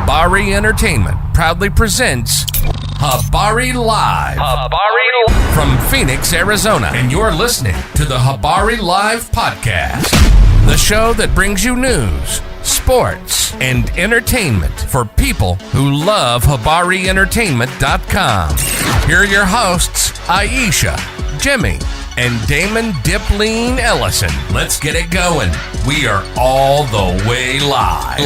Habari Entertainment proudly presents Habari Live. From Phoenix, Arizona. And you're listening to the Habari Live podcast, the show that brings you news, sports, and entertainment for people who love HabariEntertainment.com. Here are your hosts, Iesha, Jimmy, and Damon Diplean Ellison. Let's get it going. We are all the way live.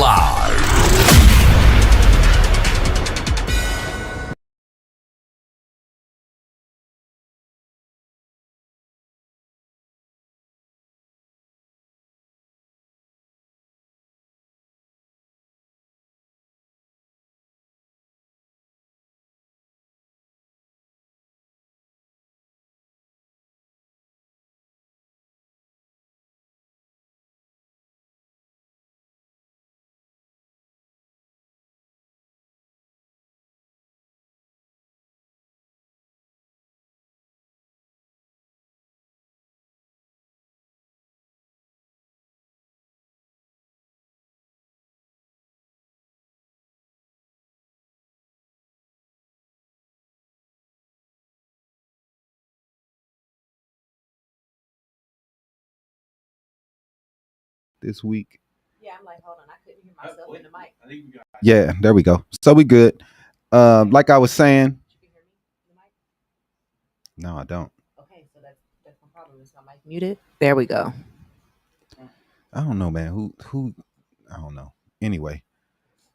This week. Yeah, I'm like, hold on, I couldn't hear myself in the mic. I think we got yeah, there we go. So we good. Like I was saying. You can hear me in the mic? No, I don't. Okay, so that's my problem. Is my mic muted? There we go. I don't know, man. Who I don't know. Anyway.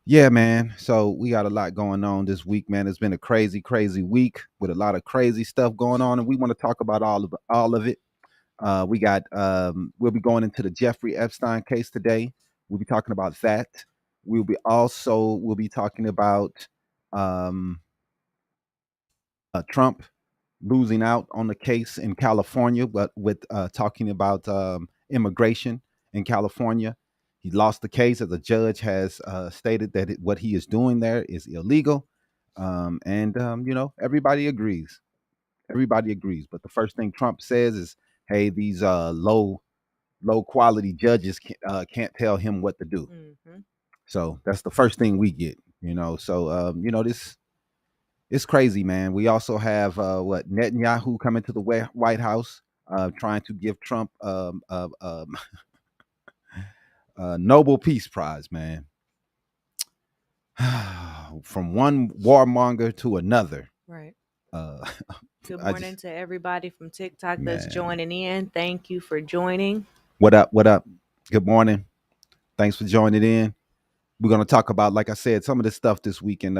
Yeah, man. So we got a lot going on this week, man. It's been a crazy week with a lot of crazy stuff going on, and we want to talk about all of it. We got we'll be going into the Jeffrey Epstein case today. We'll be talking about that. We'll be talking about Trump losing out on the case in California, but with talking about immigration in California. He lost the case as the judge has stated that what he is doing there is illegal. Everybody agrees. Everybody agrees. But the first thing Trump says is, hey, these low quality judges can't tell him what to do. Mm-hmm. So that's the first thing we get, So, this it's crazy, man. We also have Netanyahu coming to the White House trying to give Trump a Nobel Peace Prize, man. From one warmonger to another. Right. Good morning to everybody from TikTok that's joining in. Thank you for joining. What up? Good morning. Thanks for joining in. We're going to talk about, like I said, some of this stuff this week. And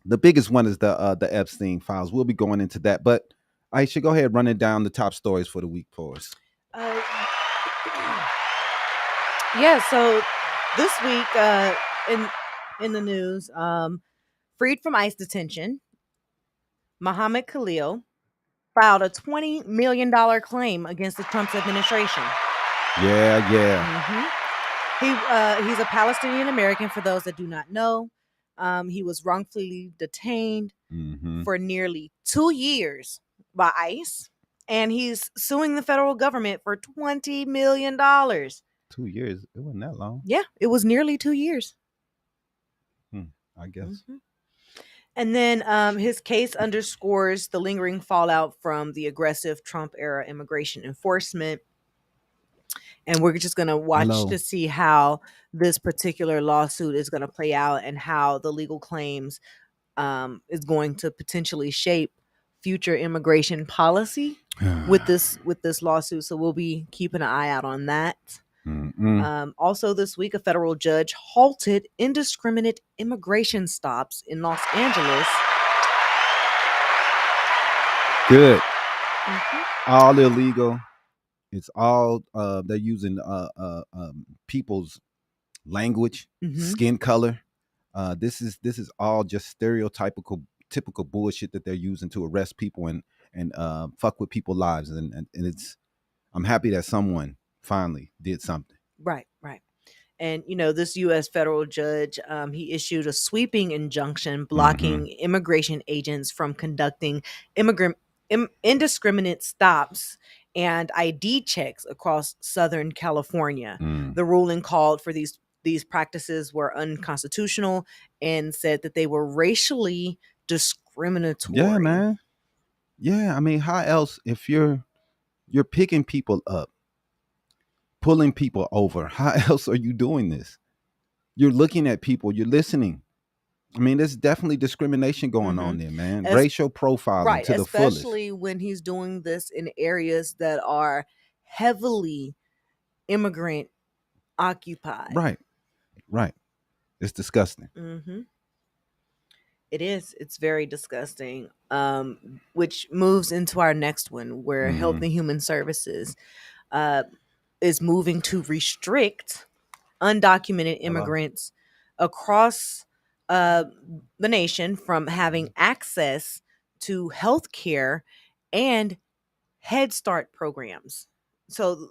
the biggest one is the Epstein Files. We'll be going into that. But Iesha, go ahead, running down the top stories for the week for us. Yeah, so this week in the news, freed from ICE detention, Mohammed Khalil filed a $20 million claim against the Trump administration. Yeah. Mm-hmm. He's a Palestinian American, for those that do not know. He was wrongfully detained for nearly 2 years by ICE, and he's suing the federal government for $20 million. 2 years? It wasn't that long. Yeah, it was nearly 2 years. I guess. Mm-hmm. And then his case underscores the lingering fallout from the aggressive Trump-era immigration enforcement. And we're just going to watch to see how this particular lawsuit is going to play out and how the legal claims is going to potentially shape future immigration policy with this lawsuit. So we'll be keeping an eye out on that. Also this week, a federal judge halted indiscriminate immigration stops in Los Angeles. Good. All illegal. It's all they're using people's language, skin color. This is all just typical bullshit that they're using to arrest people and fuck with people's lives. And it's, I'm happy that someone finally did something. Right. And, this U.S. federal judge, he issued a sweeping injunction blocking immigration agents from conducting indiscriminate stops and ID checks across Southern California. The ruling called for these these practices were unconstitutional and said that they were racially discriminatory. Yeah, man. Yeah, I mean, how else if you're picking people up, pulling people over, how else are you doing this? You're looking at people, you're listening. I mean, there's definitely discrimination going on there, man. Racial profiling to the fullest. Especially when he's doing this in areas that are heavily immigrant occupied. Right. It's disgusting. It is. It's very disgusting. Which moves into our next one, where Health and Human Services is moving to restrict undocumented immigrants across the nation from having access to health care and Head Start programs. So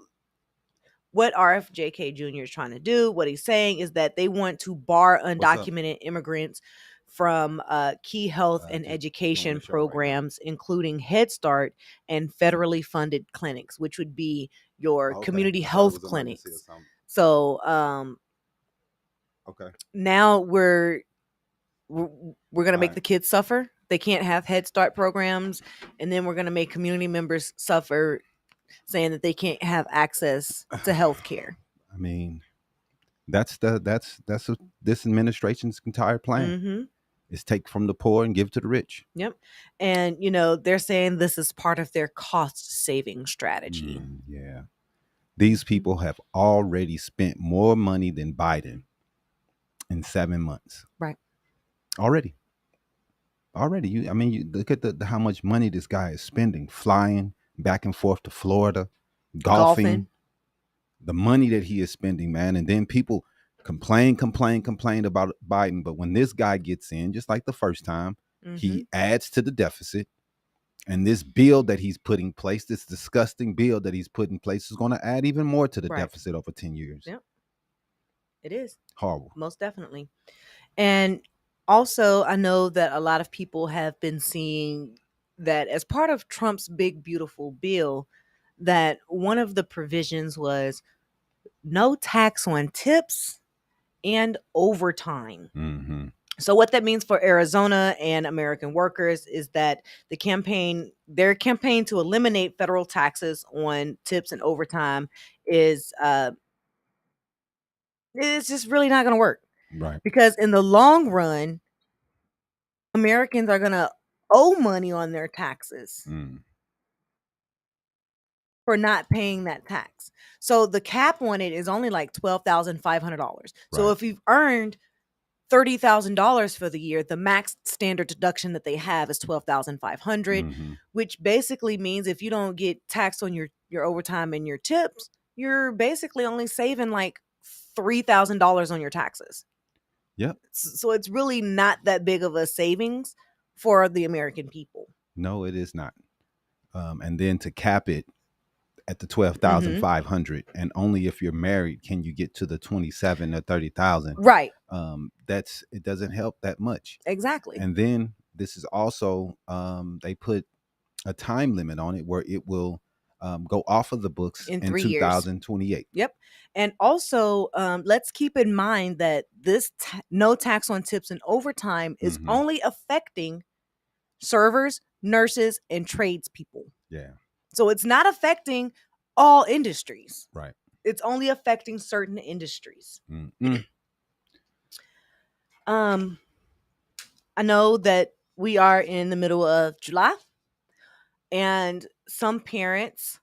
what RFJK Jr. is trying to do, what he's saying is that they want to bar undocumented immigrants from key health and education programs, including Head Start and federally funded clinics, which would be your community health clinics. So now we're going to make the kids suffer. They can't have Head Start programs, and then we're going to make community members suffer, saying that they can't have access to health care. I mean, that's this administration's entire plan. Is take from the poor and give to the rich. Yep. And they're saying this is part of their cost saving strategy. Yeah. These people have already spent more money than Biden in 7 months. Right. Already. You look at how much money this guy is spending, flying back and forth to Florida, golfing. The money that he is spending, man. And then people complain about Biden. But when this guy gets in, just like the first time, he adds to the deficit. And this bill that he's put in place, this disgusting bill that he's put in place, is going to add even more to the deficit over 10 years. Yep. It is. Horrible. Most definitely. And also, I know that a lot of people have been seeing that as part of Trump's big, beautiful bill, that one of the provisions was no tax on tips and overtime. So what that means for Arizona and American workers is that their campaign to eliminate federal taxes on tips and overtime is it's just really not going to work. Right. Because in the long run, Americans are going to owe money on their taxes for not paying that tax. So the cap on it is only like $12,500. So if you've earned $30,000 for the year, the max standard deduction that they have is $12,500, which basically means if you don't get taxed on your overtime and your tips, you're basically only saving like $3,000 on your taxes. Yep. So it's really not that big of a savings for the American people. No, it is not. And then to cap it at the 12,500, and only if you're married can you get to the 27 or 30,000. Right. It doesn't help that much. Exactly. And then this is also they put a time limit on it where it will go off of the books in 2028 years. Yep. And also let's keep in mind that this no tax on tips and overtime is only affecting servers, nurses, and tradespeople. Yeah. So it's not affecting all industries. Right. It's only affecting certain industries. I know that we are in the middle of July, and some parents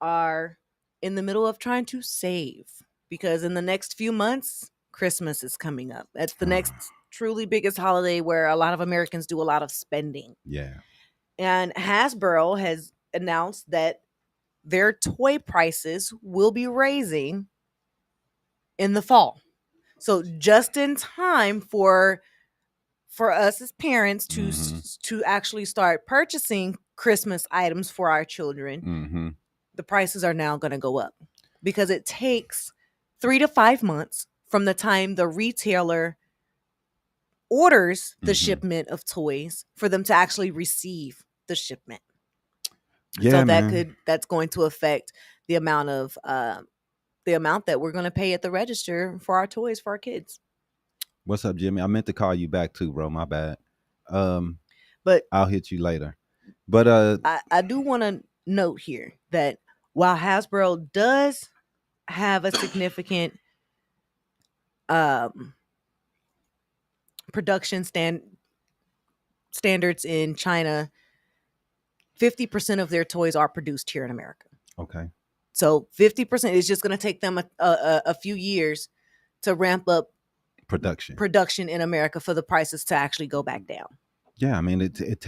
are in the middle of trying to save because in the next few months, Christmas is coming up. That's the next truly biggest holiday where a lot of Americans do a lot of spending. Yeah. And Hasbro has announced that their toy prices will be raising in the fall. So just in time for us as parents to actually start purchasing Christmas items for our children, the prices are now going to go up because it takes 3 to 5 months from the time the retailer orders the shipment of toys for them to actually receive the shipment. Yeah, so that's going to affect the amount of the amount that we're going to pay at the register for our toys for our kids. What's up, Jimmy? I meant to call you back too, bro. My bad. But I'll hit you later. But I do want to note here that while Hasbro does have a significant production standards in China, 50% of their toys are produced here in America. Okay. So 50% is just going to take them a few years to ramp up production in America for the prices to actually go back down. Yeah, I mean it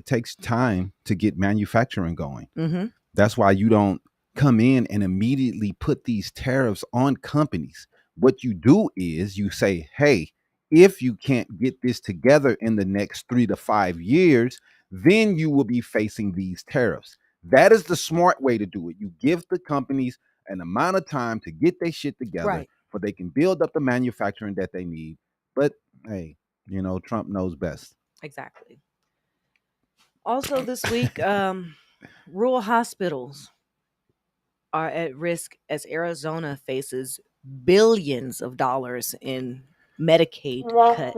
takes time to get manufacturing going. Mm-hmm. That's why you don't come in and immediately put these tariffs on companies. What you do is you say, hey, if you can't get this together in the next 3 to 5 years, then you will be facing these tariffs. That is the smart way to do it. You give the companies an amount of time to get their shit together, Right, for they can build up the manufacturing that they need. But hey, Trump knows best. exactly. Also this week, rural hospitals are at risk as Arizona faces billions of dollars in Medicaid cuts.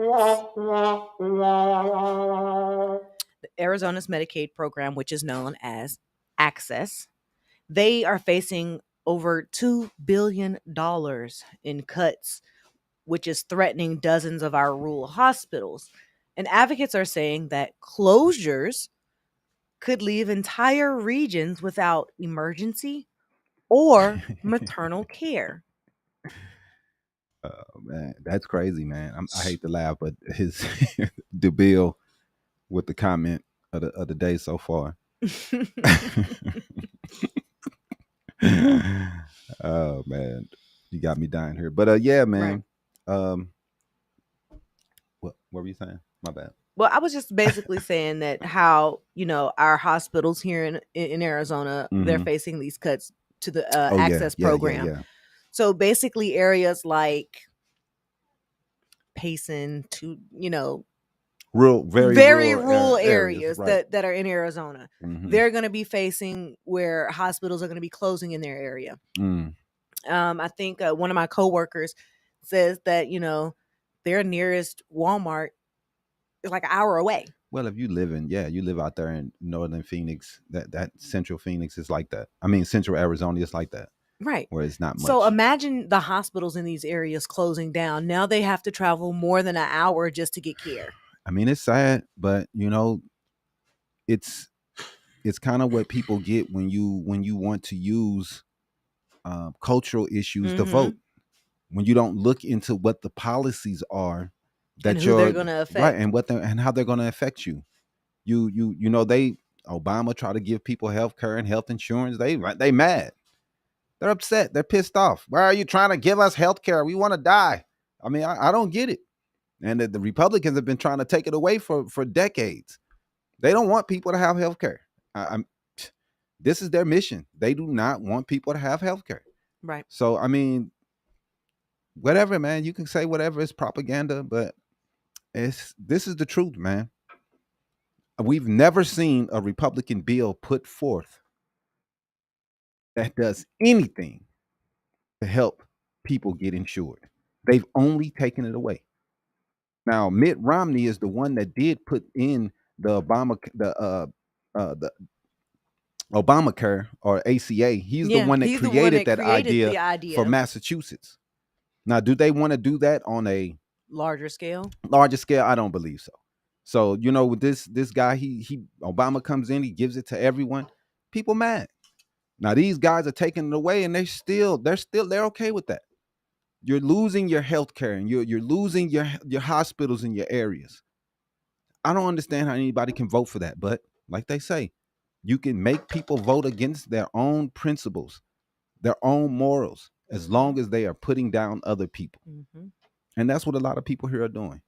Arizona's Medicaid program, which is known as Access, they are facing over $2 billion in cuts, which is threatening dozens of our rural hospitals. And advocates are saying that closures could leave entire regions without emergency or maternal care. Man, that's crazy, man. I hate to laugh, but his the bill with the comment of the day so far. Oh man, you got me dying here. But yeah, man. Right. What were you saying? My bad. Well, I was just basically saying that how our hospitals here in Arizona, mm-hmm. they're facing these cuts to the Access program. Yeah. So basically, areas like Payson to very rural areas right. that are in Arizona, mm-hmm. they're going to be facing where hospitals are going to be closing in their area. Mm. I think one of my coworkers says that their nearest Walmart is like an hour away. Well, if you live out there in northern Phoenix, that central Phoenix is like that. I mean, central Arizona is like that. Right. Where it's not much. So imagine the hospitals in these areas closing down. Now they have to travel more than an hour just to get care. I mean, it's sad, but it's kind of what people get when you want to use cultural issues mm-hmm. to vote. When you don't look into what the policies are that they're going to affect, right, and how they're going to affect you. Obama tried to give people health care and health insurance. They mad. They're upset. They're pissed off. Why are you trying to give us health care? We want to die. I mean, I don't get it. And the Republicans have been trying to take it away for decades. They don't want people to have health care. This is their mission. They do not want people to have health care. Right. So, I mean, whatever, man. You can say whatever. It's propaganda, but this is the truth, man. We've never seen a Republican bill put forth that does anything to help people get insured. They've only taken it away. Now, Mitt Romney is the one that did put in the Obamacare or ACA. He's the one that created that idea for Massachusetts. Now, do they want to do that on a larger scale? I don't believe so. So, with this guy, Obama comes in, he gives it to everyone. People mad. Now these guys are taking it away, and they're okay with that. You're losing your health care, and you're losing your hospitals in your areas. I don't understand how anybody can vote for that, but like they say, you can make people vote against their own principles, their own morals, as long as they are putting down other people. Mm-hmm. And that's what a lot of people here are doing.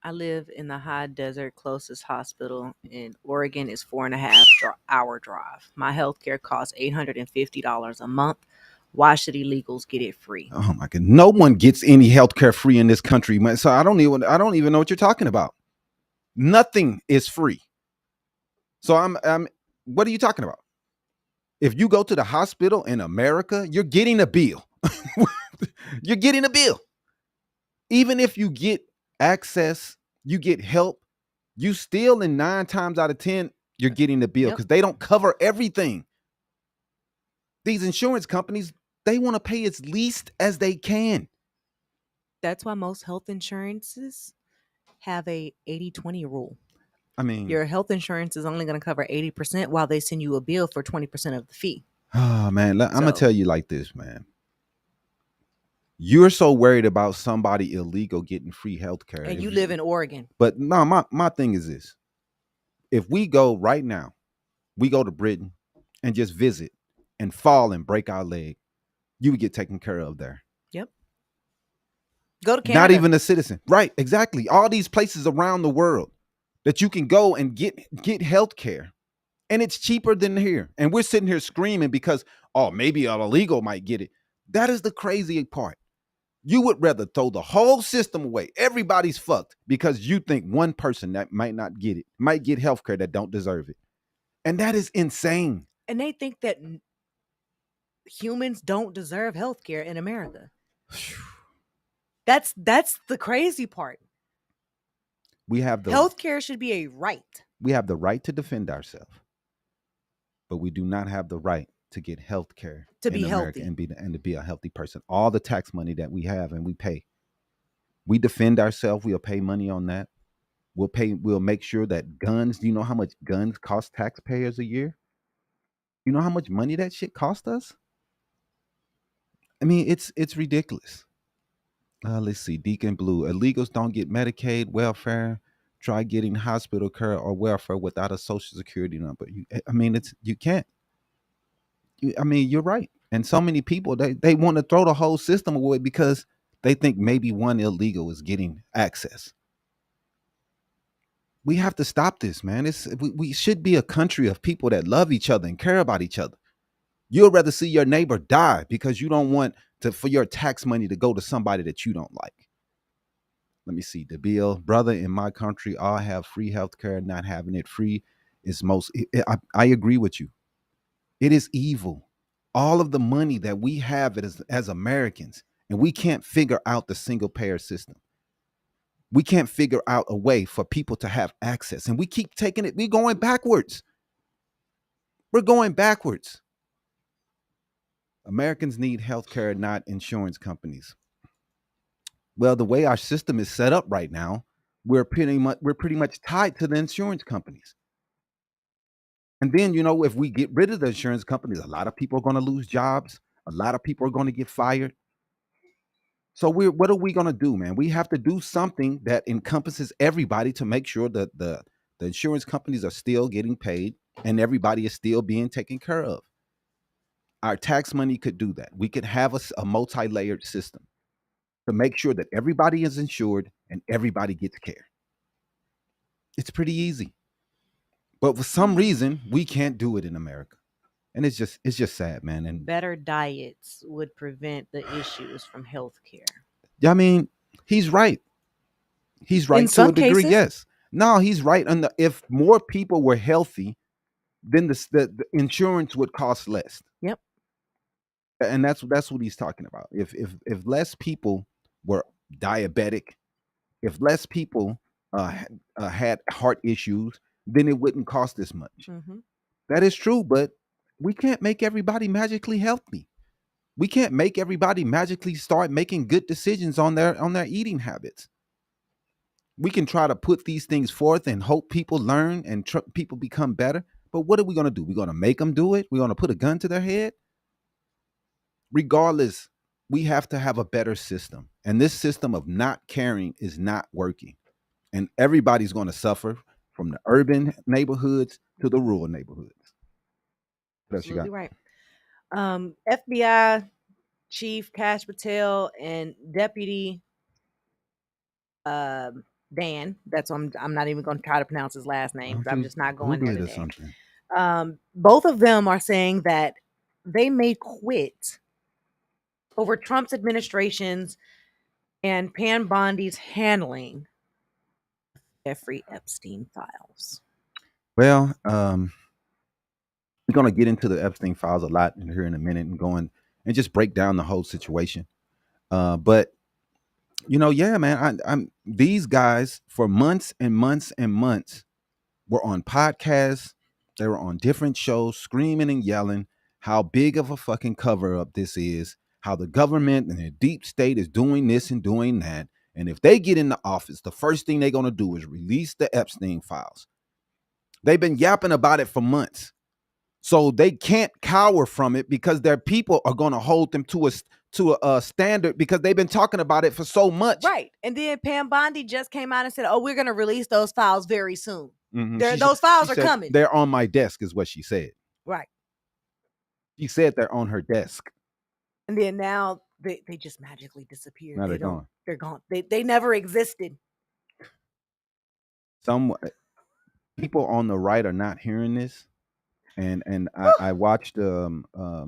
I live in the high desert. Closest hospital in Oregon is 4.5 hour drive. My health care costs $850 a month. Why should illegals get it free? Oh my God. No one gets any health care free in this country. So I don't even know what you're talking about. Nothing is free. So what are you talking about? If you go to the hospital in America, you're getting a bill. You're getting a bill. Even if you get access, you get help, you still in 9 times out of 10, you're getting the bill because they don't cover everything. These insurance companies, they want to pay as least as they can. That's why most health insurances have a 80-20 rule. I mean, your health insurance is only going to cover 80% while they send you a bill for 20% of the fee. Oh man, I'm gonna tell you like this, man. You're so worried about somebody illegal getting free health care. And you live in Oregon. But no, my thing is this. If we go right now, we go to Britain and just visit and fall and break our leg, you would get taken care of there. Yep. Go to Canada. Not even a citizen. Right, exactly. All these places around the world that you can go and get health care. And it's cheaper than here. And we're sitting here screaming because, oh, maybe an illegal might get it. That is the crazy part. You would rather throw the whole system away. Everybody's fucked because you think one person that might not get it, might get healthcare that don't deserve it. And that is insane. And they think that humans don't deserve healthcare in America. That's the crazy part. We have the healthcare should be a right. We have the right to defend ourselves, but we do not have the right to get health care to be America healthy and to be a healthy person. All the tax money that we have and we pay, we defend ourselves. We'll pay money on that. We'll make sure that guns. Do you know how much guns cost taxpayers a year? You know how much money that shit cost us? I mean, it's ridiculous. Let's see. Deacon Blue. Illegals don't get Medicaid, welfare. Try getting hospital care or welfare without a social security number. You can't. You're right. And so many people, they want to throw the whole system away because they think maybe one illegal is getting access. We have to stop this, man. We should be a country of people that love each other and care about each other. You'll rather see your neighbor die because you don't want for your tax money to go to somebody that you don't like. Let me see. The bill, brother, in my country, all have free health care. Not having it free is I agree with you. It is evil. All of the money that we have as Americans, and we can't figure out the single payer system. We can't figure out a way for people to have access. And we keep taking it. We're going backwards. We're going backwards. Americans need health care, not insurance companies. Well, the way our system is set up right now, we're pretty much tied to the insurance companies. And then, if we get rid of the insurance companies, a lot of people are going to lose jobs. A lot of people are going to get fired. So what are we going to do, man? We have to do something that encompasses everybody to make sure that the insurance companies are still getting paid and everybody is still being taken care of. Our tax money could do that. We could have a multi-layered system to make sure that everybody is insured and everybody gets care. It's pretty easy. But for some reason, we can't do it in America. And it's just sad, man. And better diets would prevent the issues from healthcare. I mean, he's right. He's right to a degree, cases? Yes. No, he's right. If more people were healthy, then the insurance would cost less. Yep. And that's what he's talking about. If less people were diabetic, if less people had heart issues, then it wouldn't cost as much. Mm-hmm. That is true, but we can't make everybody magically healthy. We can't make everybody magically start making good decisions on their eating habits. We can try to put these things forth and hope people learn and people become better. But what are we going to do? We're going to make them do it? We're going to put a gun to their head? Regardless, we have to have a better system. And this system of not caring is not working. And everybody's going to suffer from the urban neighborhoods to the rural neighborhoods. Absolutely right. FBI Chief Kash Patel and Deputy Dan. That's I'm not even going to try to pronounce his last name because I'm just not going into it. Both of them are saying that they may quit over Trump's administration's and Pam Bondi's handling Jeffrey Epstein files. Well, we're going to get into the Epstein files a lot here in a minute and going and just break down the whole situation. But yeah, man, I'm these guys for months and months and months were on podcasts. They were on different shows screaming and yelling how big of a fucking cover up this is, how the government and the deep state is doing this and doing that. And if they get into office, the first thing they're going to do is release the Epstein Files. They've been yapping about it for months. So they can't cower from it because their people are going to hold them to a standard because they've been talking about it for so much. Right. And then Pam Bondi just came out and said, oh, we're going to release those files very soon. Mm-hmm. Those files are coming. They're on my desk is what she said. Right. She said they're on her desk. And then now they just magically disappeared. Now they're gone. They're gone. They never existed. Some people on the right are not hearing this. And I watched I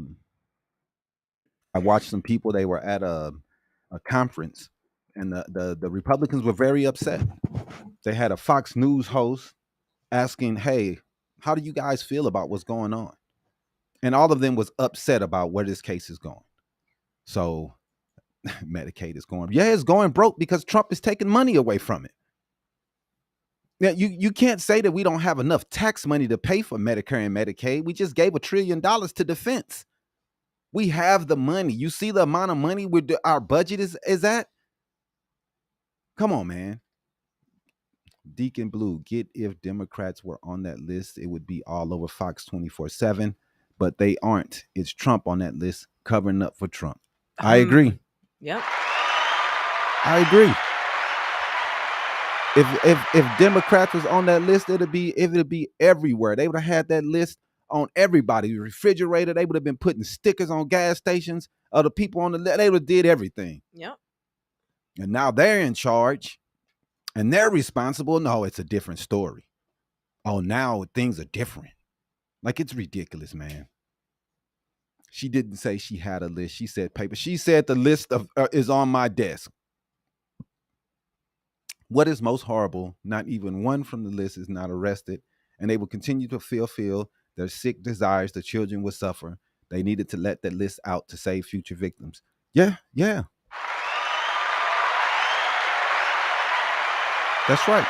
watched some people. They were at a conference, and the Republicans were very upset. They had a Fox News host asking, "Hey, how do you guys feel about what's going on?" And all of them was upset about where this case is going. So Medicaid is going, it's going broke because Trump is taking money away from it. Now, you can't say that we don't have enough tax money to pay for Medicare and Medicaid. We just gave $1 trillion to defense. We have the money. You see the amount of money our budget is at? Come on, man. Deacon Blue, get if Democrats were on that list, it would be all over Fox 24/7, but they aren't. It's Trump on that list covering up for Trump. I agree. Yep. I agree. If Democrats was on that list, it'd be everywhere. They would have had that list on everybody. Refrigerator, they would have been putting stickers on gas stations. Other people on the list, they would have did everything. Yep. And now they're in charge and they're responsible. No, it's a different story. Oh, now things are different. Like, it's ridiculous, man. She didn't say she had a list. She said paper. She said the list of is on my desk. What is most horrible? Not even one from the list is not arrested, and they will continue to fulfill their sick desires. The children will suffer. They needed to let that list out to save future victims. Yeah. That's right.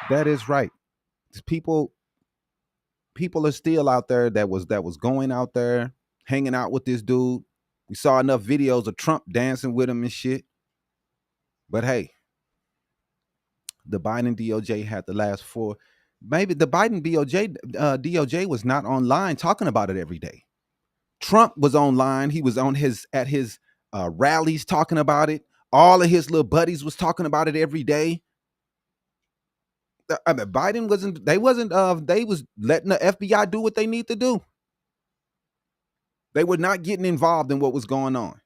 That is right. People are still out there that was going out there hanging out with this dude. We saw enough videos of Trump dancing with him and shit. But hey, the Biden DOJ had the last 4. Maybe the Biden DOJ was not online talking about it every day. Trump was online. He was at his rallies talking about it. All of his little buddies was talking about it every day. I mean, Biden wasn't. They was letting the FBI do what they need to do. They were not getting involved in what was going on,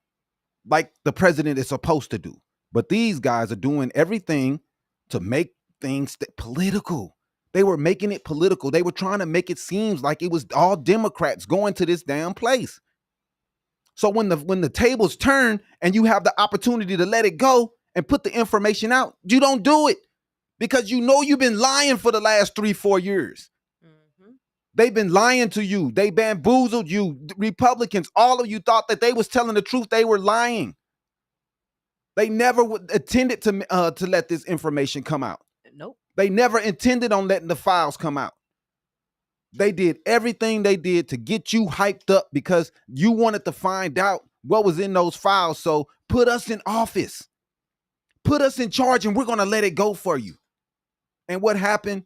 like the president is supposed to do. But these guys are doing everything to make things political. They were making it political. They were trying to make it seem like it was all Democrats going to this damn place. So when the tables turn and you have the opportunity to let it go and put the information out, you don't do it because you know you've been lying for the last 3-4 years. Mm-hmm. They've been lying to you. They bamboozled you. The Republicans, all of you thought that they was telling the truth. They were lying. They never intended to let this information come out. Nope. They never intended on letting the files come out. They did everything they did to get you hyped up because you wanted to find out what was in those files. So put us in office. Put us in charge and we're going to let it go for you. And what happened?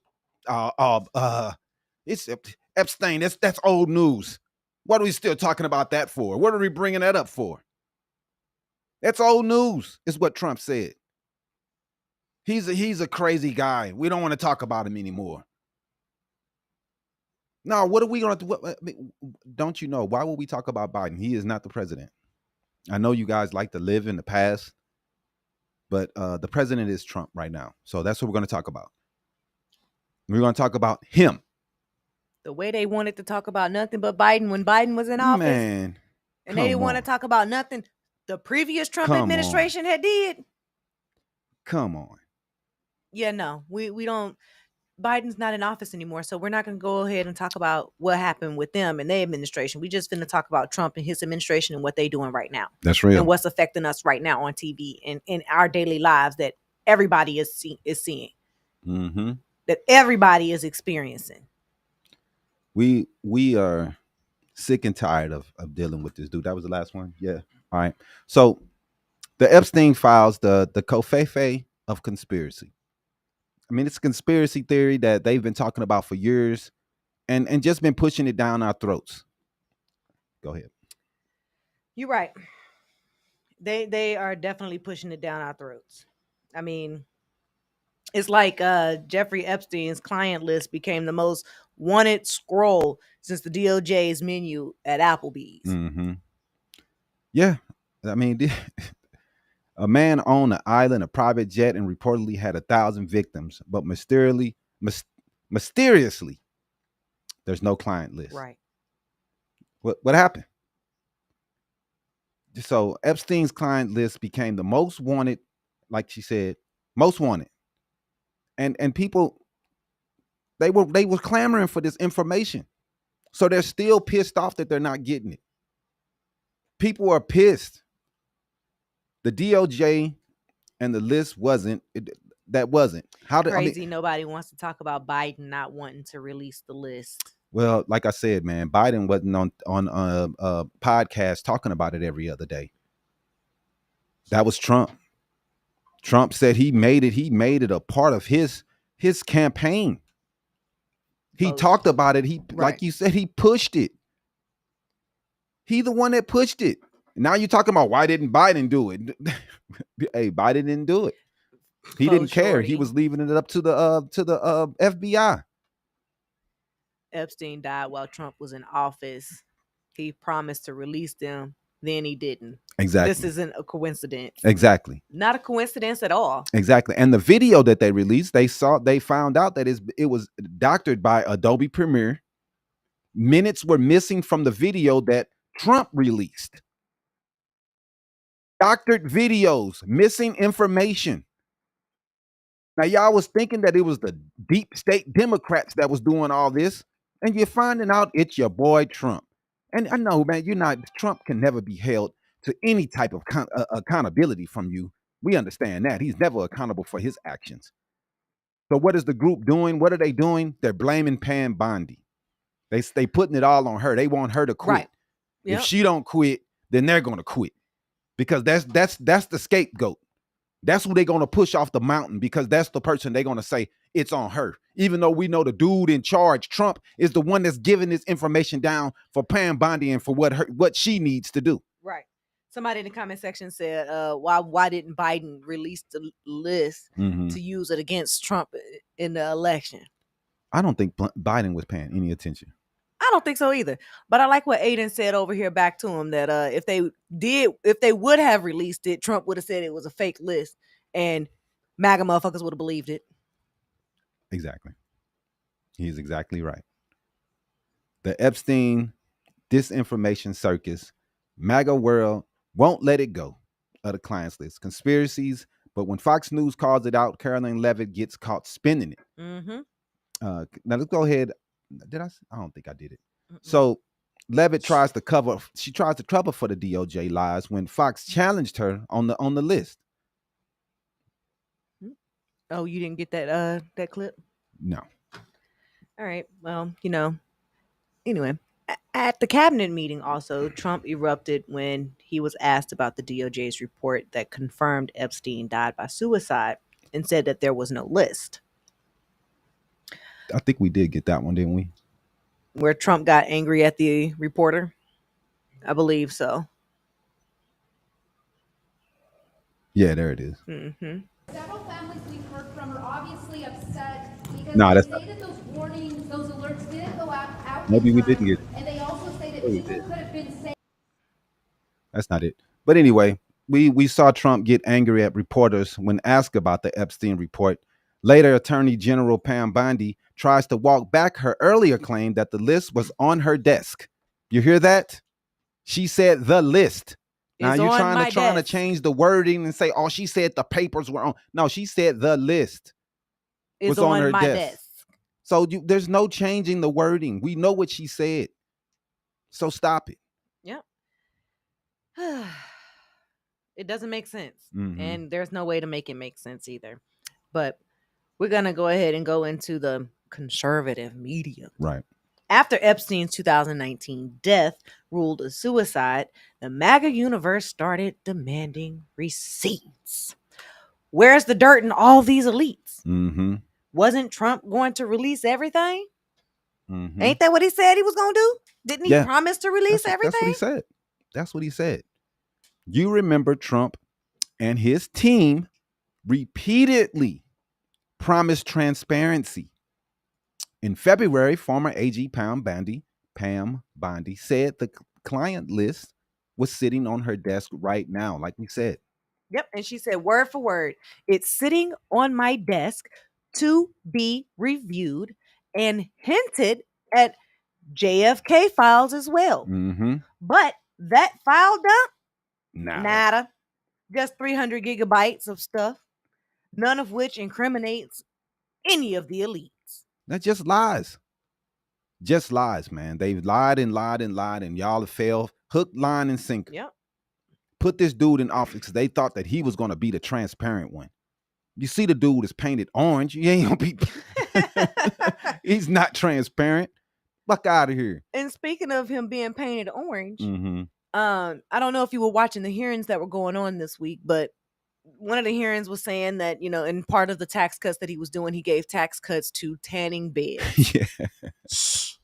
It's Epstein. That's old news. What are we still talking about that for? What are we bringing that up for? That's old news, is what Trump said. He's a crazy guy. We don't want to talk about him anymore. No, what are we going to do? Don't you know? Why would we talk about Biden? He is not the president. I know you guys like to live in the past, but the president is Trump right now. So that's what we're going to talk about. We're going to talk about him. The way they wanted to talk about nothing but Biden when Biden was in office. Man. And they didn't want to talk about nothing the previous Trump administration had did. Come on. Yeah, no. We don't. Biden's not in office anymore, so we're not going to go ahead and talk about what happened with them and their administration. We just finna talk about Trump and his administration and what they doing right now. That's real. And what's affecting us right now on TV and in our daily lives that everybody is seeing. Mm-hmm. That everybody is experiencing. We are sick and tired of dealing with this dude. That was the last one? Yeah. All right. So the Epstein Files, the covfefe of conspiracy. I mean, it's a conspiracy theory that they've been talking about for years and just been pushing it down our throats. Go ahead. You're right. They are definitely pushing it down our throats. I mean, it's like Jeffrey Epstein's client list became the most wanted scroll since the DOJ's menu at Applebee's. Mm-hmm. Yeah. I mean, a man owned an island, a private jet, and reportedly had 1,000 victims, but mysteriously, there's no client list. Right. What happened? So Epstein's client list became the most wanted, like she said, most wanted. And people, they were clamoring for this information. So they're still pissed off that they're not getting it. People are pissed. The DOJ and the list wasn't. How did crazy? I mean, nobody wants to talk about Biden not wanting to release the list. Well, like I said, man, Biden wasn't on a podcast talking about it every other day. That was Trump. Trump said he made it a part of his campaign. He talked about it. Like you said, he pushed it. He the one that pushed it. Now you're talking about why didn't Biden do it? Hey, Biden didn't do it. He didn't care. He was leaving it up to the FBI. Epstein died while Trump was in office. He promised to release them, then he didn't. Exactly. This isn't a coincidence. Exactly. Not a coincidence at all. Exactly. And the video that they released, they found out that it was doctored by Adobe Premiere. Minutes were missing from the video that Trump released. Doctored videos, missing information. Now, y'all was thinking that it was the deep state Democrats that was doing all this, and you're finding out it's your boy Trump. And I know, man, Trump can never be held to any type of accountability from you. We understand that. He's never accountable for his actions. So what is the group doing? What are they doing? They're blaming Pam Bondi. They putting it all on her. They want her to quit. Right. Yep. If she don't quit, then they're going to quit. Because that's the scapegoat. That's who they're going to push off the mountain because that's the person they're going to say it's on her. Even though we know the dude in charge, Trump, is the one that's giving this information down for Pam Bondi and for what she needs to do. Right. Somebody in the comment section said, why didn't Biden release the list to use it against Trump in the election? I don't think Biden was paying any attention. I don't think so either. But I like what Aiden said over here back to him that if they would have released it, Trump would have said it was a fake list and MAGA motherfuckers would have believed it. Exactly. He's exactly right. The Epstein disinformation circus, MAGA world won't let it go of the clients list. Conspiracies, but when Fox News calls it out, Caroline Leavitt gets caught spinning it. Mm-hmm. Now let's go ahead. Did I don't think I did it. So Leavitt tries to cover for the DOJ lies when Fox challenged her on the list. Oh, you didn't get that clip? No. All right. Well, anyway, at the cabinet meeting also, Trump erupted when he was asked about the DOJ's report that confirmed Epstein died by suicide and said that there was no list. I think we did get that one, didn't we? Where Trump got angry at the reporter? I believe so. Yeah, there it is. Mm-hmm. Several families we've heard from are obviously upset because they say that those warnings, those alerts didn't go out. Maybe we didn't get it. And they also say that people could have been saved. That's not it. But anyway, we saw Trump get angry at reporters when asked about the Epstein report. Later, Attorney General Pam Bondi tries to walk back her earlier claim that the list was on her desk. You hear that? She said the list. Now you're trying to change the wording and say, oh, she said the papers were on. No, she said the list was on her desk. So there's no changing the wording. We know what she said. So stop it. Yep. It doesn't make sense. Mhm. And there's no way to make it make sense either. But we're going to go ahead and go into the conservative media. Right. After Epstein's 2019 death ruled a suicide, the MAGA universe started demanding receipts. Where's the dirt in all these elites? Mm-hmm. Wasn't Trump going to release everything? Mm-hmm. Ain't that what he said he was going to do? Didn't he promise to release everything? That's what he said. That's what he said. You remember Trump and his team repeatedly promised transparency. In February, former AG Pam Bondi said the client list was sitting on her desk right now, like we said. Yep. And she said word for word, it's sitting on my desk to be reviewed, and hinted at JFK files as well. Mm-hmm. But that file dump, Nada. Just 300 gigabytes of stuff, none of which incriminates any of the elites. That's just lies. Just lies, man. They've lied and lied and lied, and y'all have failed. Hook, line, and sinker. Yep. Put this dude in office because they thought that he was going to be the transparent one. You see the dude is painted orange. He ain't going to be... He's not transparent. Fuck out of here. And speaking of him being painted orange, mm-hmm. I don't know if you were watching the hearings that were going on this week, but one of the hearings was saying that, in part of the tax cuts that he was doing, he gave tax cuts to tanning beds. Yeah. It's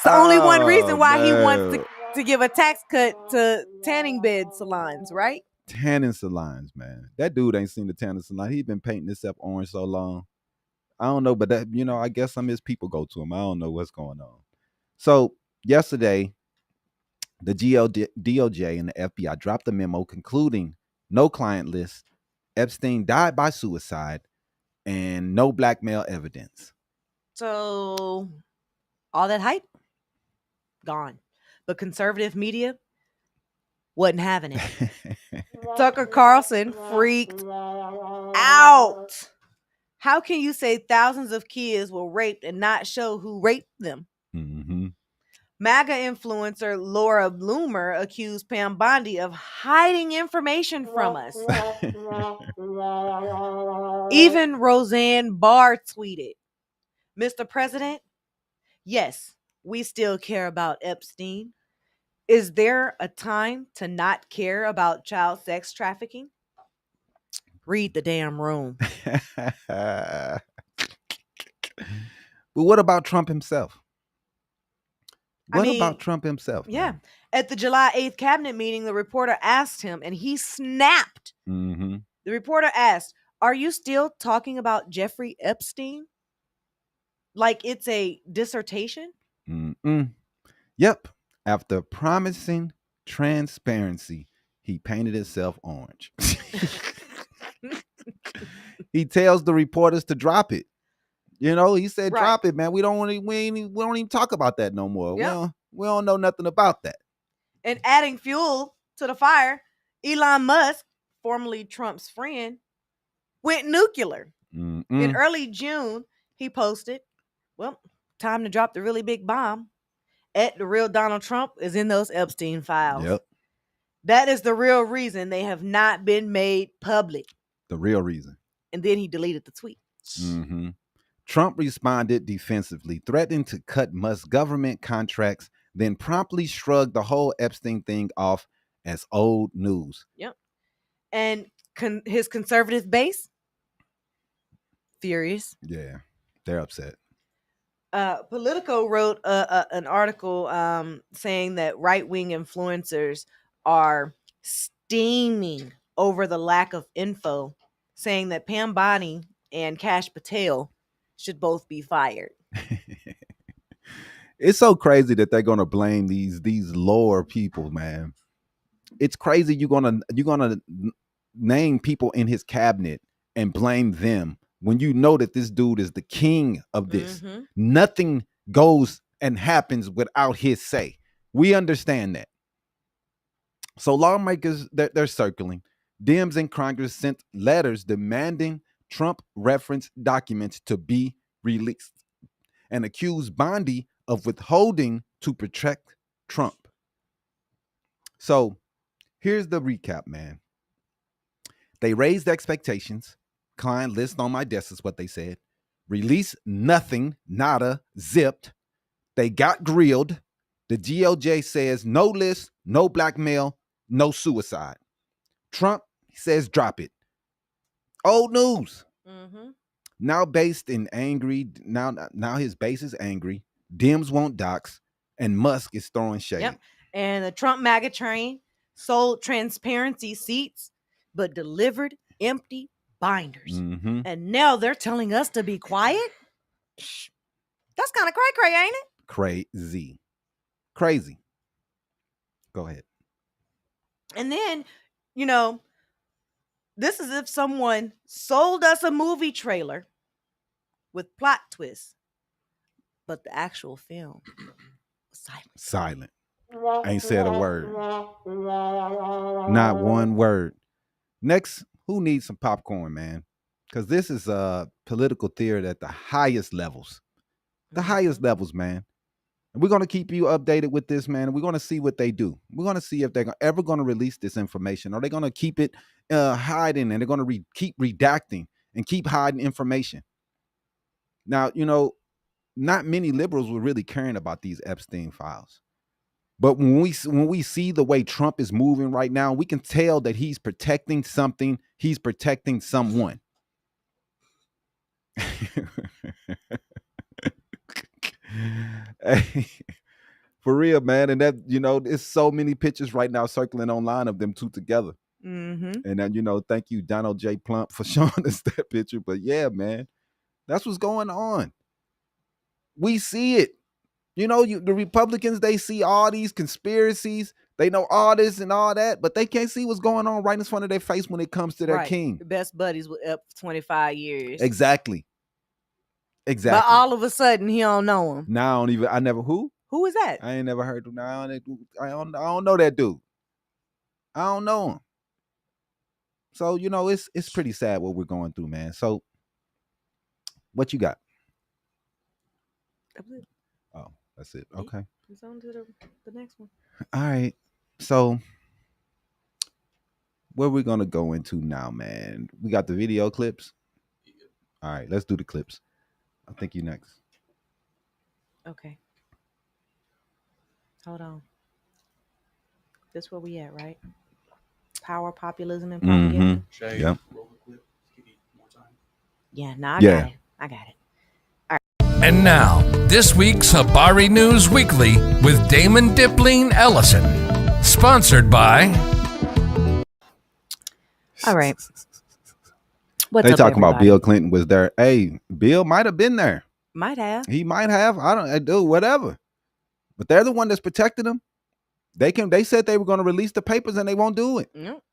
the only one reason why he wants to give a tax cut to tanning bed salons, right? Tanning salons, man. That dude ain't seen the tanning salon. He's been painting himself orange so long. I don't know, but that, I guess some of his people go to him. I don't know what's going on. So yesterday, the DOJ and the FBI dropped a memo concluding no client list, Epstein died by suicide, and no blackmail evidence. So all that hype, gone. But conservative media wasn't having it. Tucker Carlson freaked out. How can you say thousands of kids were raped and not show who raped them? Mm-hmm. MAGA influencer Laura Bloomer accused Pam Bondi of hiding information from us. Even Roseanne Barr tweeted, Mr. President, yes, we still care about Epstein. Is there a time to not care about child sex trafficking? Read the damn room. But what about Trump himself? What about Trump himself? Yeah. Man? At the July 8th cabinet meeting, the reporter asked him, and he snapped. Mm-hmm. The reporter asked, are you still talking about Jeffrey Epstein? Like it's a dissertation? Mm-mm. Yep. After promising transparency, he painted himself orange. He tells the reporters to drop it. He said, right. Drop it, man. We don't even talk about that no more. Yep. We don't know nothing about that. And adding fuel to the fire, Elon Musk, formerly Trump's friend, went nuclear. Mm-mm. In early June, he posted, well, time to drop the really big bomb. The real Donald Trump is in those Epstein files. Yep. That is the real reason they have not been made public. The real reason. And then he deleted the tweet. Mm-hmm. Trump responded defensively, threatening to cut Musk's government contracts, then promptly shrugged the whole Epstein thing off as old news. Yep. And his conservative base, furious. Yeah, they're upset. Politico wrote an article saying that right-wing influencers are steaming over the lack of info, saying that Pam Bondi and Kash Patel should both be fired. It's so crazy that they're gonna blame these lower people, man. It's crazy you're gonna name people in his cabinet and blame them when you know that this dude is the king of this. Mm-hmm. Nothing goes and happens without his say. We understand that. So lawmakers, they're circling. Dems in Congress sent letters demanding Trump referenced documents to be released and accused Bondi of withholding to protect Trump. So here's the recap, man. They raised expectations. Client list on my desk is what they said. Release nothing, nada, zipped. They got grilled. The DOJ says no list, no blackmail, no suicide. Trump says drop it. Old news. Mm-hmm. Now based in angry. Now his base is angry. Dems want docs, and Musk is throwing shade. Yep. And the Trump MAGA train sold transparency seats, but delivered empty binders. Mm-hmm. And now they're telling us to be quiet? That's kind of cray-cray, ain't it? Crazy. Go ahead. And then, this is if someone sold us a movie trailer with plot twists, but the actual film was silent. Ain't said a word. Not one word. Next, who needs some popcorn, man? Because this is political theater at the highest levels. The highest levels, man. And we're going to keep you updated with this, man. And we're going to see what they do. We're going to see if they're ever going to release this information. Are they going to keep it hiding, and they're going to keep redacting and keep hiding information? Now, not many liberals were really caring about these Epstein files. But when we see the way Trump is moving right now, we can tell that he's protecting something. He's protecting someone. Hey, for real, man. And that, there's so many pictures right now circling online of them two together. Mm-hmm. And then, thank you, Donald J. Plump, for showing us that picture. But yeah, man, that's what's going on. We see it. The Republicans, they see all these conspiracies. They know all this and all that, but they can't see what's going on right in front of their face when it comes to their king. The best buddies were up for 25 years. Exactly. But all of a sudden, he don't know him. Now who? Who is that? I ain't never heard of him. I don't know that dude. I don't know him. So, it's pretty sad what we're going through, man. So, what you got? Oh, that's it. Okay. It's on to the next one. All right. So, where we going to go into now, man? We got the video clips. All right, let's do the clips. I think you next. Okay. Hold on. This where we at, right? Power, populism, and propaganda. Mm-hmm. Yep. Yeah, I got it. All right. And now, this week's Habari News Weekly with Damon, Diplean, Ellison. Sponsored by... All right. They talking about Bill Clinton was there. Hey, Bill might have been there. Might have. He might have. I do whatever. But they're the one that's protecting him. They said they were going to release the papers and they won't do it. Nope.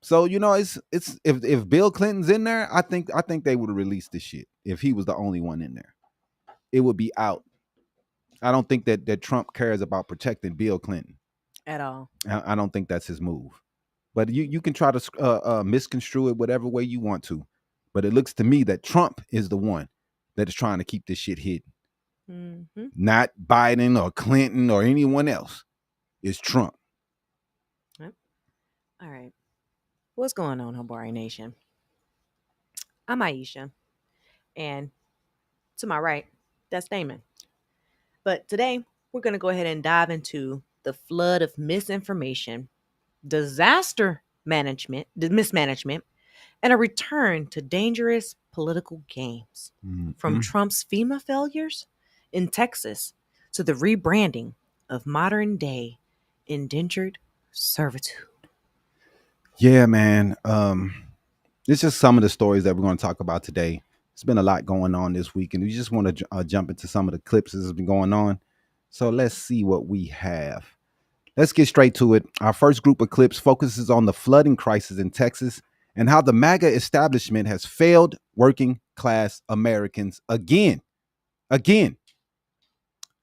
So it's if Bill Clinton's in there, I think they would have released this shit if he was the only one in there. It would be out. I don't think that Trump cares about protecting Bill Clinton at all. I don't think that's his move. But you can try to misconstrue it whatever way you want to. But it looks to me that Trump is the one that is trying to keep this shit hidden. Mm-hmm. Not Biden or Clinton or anyone else. It's Trump. Yep. All right. What's going on, Habari Nation? I'm Iesha. And to my right, that's Damon. But today, we're going to go ahead and dive into the flood of misinformation, disaster mismanagement, and a return to dangerous political games. Mm-hmm. From Trump's FEMA failures in Texas to the rebranding of modern day indentured servitude. Yeah, man. It's just some of the stories that we're going to talk about today. It's been a lot going on this week, and we just want to jump into some of the clips that has been going on. So let's see what we have. Let's get straight to it. Our first group of clips focuses on the flooding crisis in Texas and how the MAGA establishment has failed working class Americans again.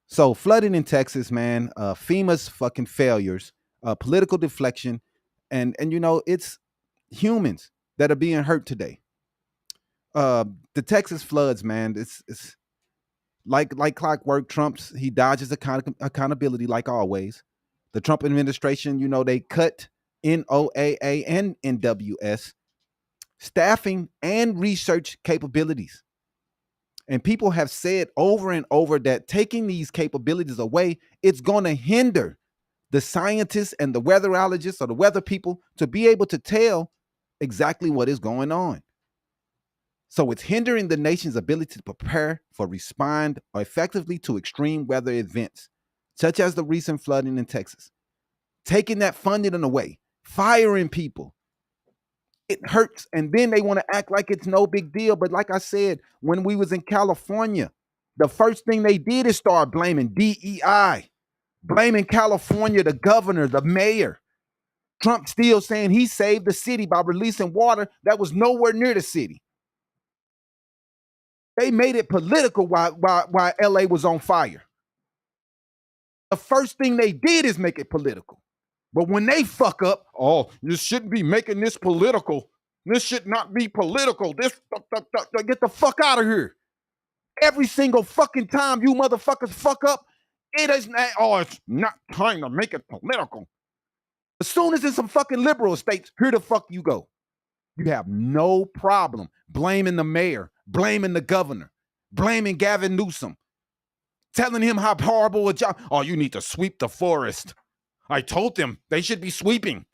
So flooding in Texas, man, FEMA's fucking failures, political deflection, and it's humans that are being hurt today. The Texas floods, man. It's like clockwork. He dodges accountability like always. The Trump administration, they cut NOAA and NWS staffing and research capabilities. And people have said over and over that taking these capabilities away, it's going to hinder the scientists and the weatherologists or the weather people to be able to tell exactly what is going on. So it's hindering the nation's ability to prepare for respond effectively to extreme weather events, such as the recent flooding in Texas. Taking that funding away, firing people. It hurts, and then they want to act like it's no big deal. But like I said, when we was in California, the first thing they did is start blaming DEI, blaming California, the governor, the mayor. Trump still saying he saved the city by releasing water that was nowhere near the city. They made it political while LA was on fire. The first thing they did is make it political. But when they fuck up, you shouldn't be making this political. This should not be political. Get the fuck out of here. Every single fucking time you motherfuckers fuck up, it's not time to make it political. As soon as it's some fucking liberal states, here the fuck you go. You have no problem blaming the mayor, blaming the governor, blaming Gavin Newsom, telling him how horrible a job. You need to sweep the forest. I told them they should be sweeping.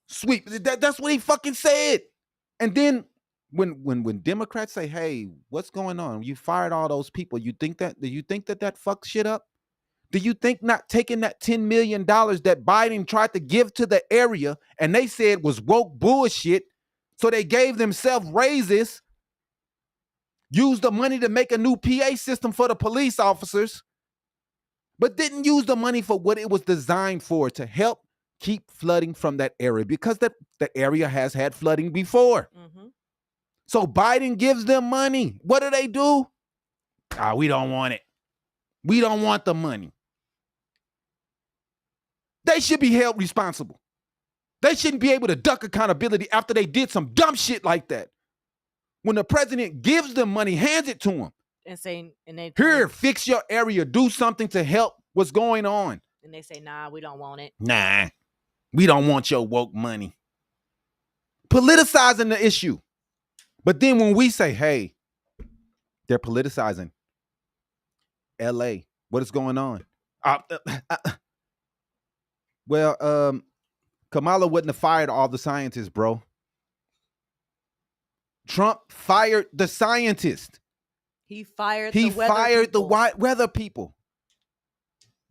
Sweep. That's what he fucking said. And then when Democrats say, "Hey, what's going on? You fired all those people." Do you think that fucks shit up? Do you think not taking that $10 million that Biden tried to give to the area and they said was woke bullshit, so they gave themselves raises, used the money to make a new PA system for the police officers, but didn't use the money for what it was designed for, to help keep flooding from that area, because the area has had flooding before. Mm-hmm. So Biden gives them money. What do? We don't want it. We don't want the money. They should be held responsible. They shouldn't be able to duck accountability after they did some dumb shit like that. When the president gives them money, hands it to them. Here, fix your area, do something to help what's going on. And they say, nah, we don't want it. Nah, we don't want your woke money. Politicizing the issue. But then when we say, hey, they're politicizing LA, what is going on? Kamala wouldn't have fired all the scientists, bro. Trump fired the scientists. He fired the weather people.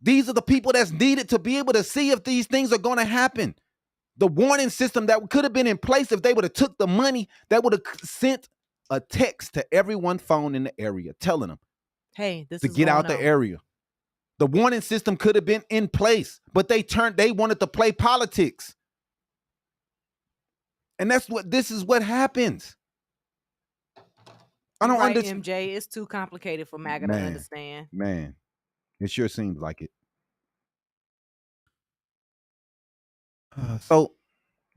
These are the people that's needed to be able to see if these things are going to happen. The warning system that could have been in place if they would have took the money, that would have sent a text to everyone's phone in the area telling them, hey, this to is get out the area. The warning system could have been in place, but they wanted to play politics. And this is what happens. I don't understand. MJ, it's too complicated for MAGA to understand. Man, it sure seems like it. So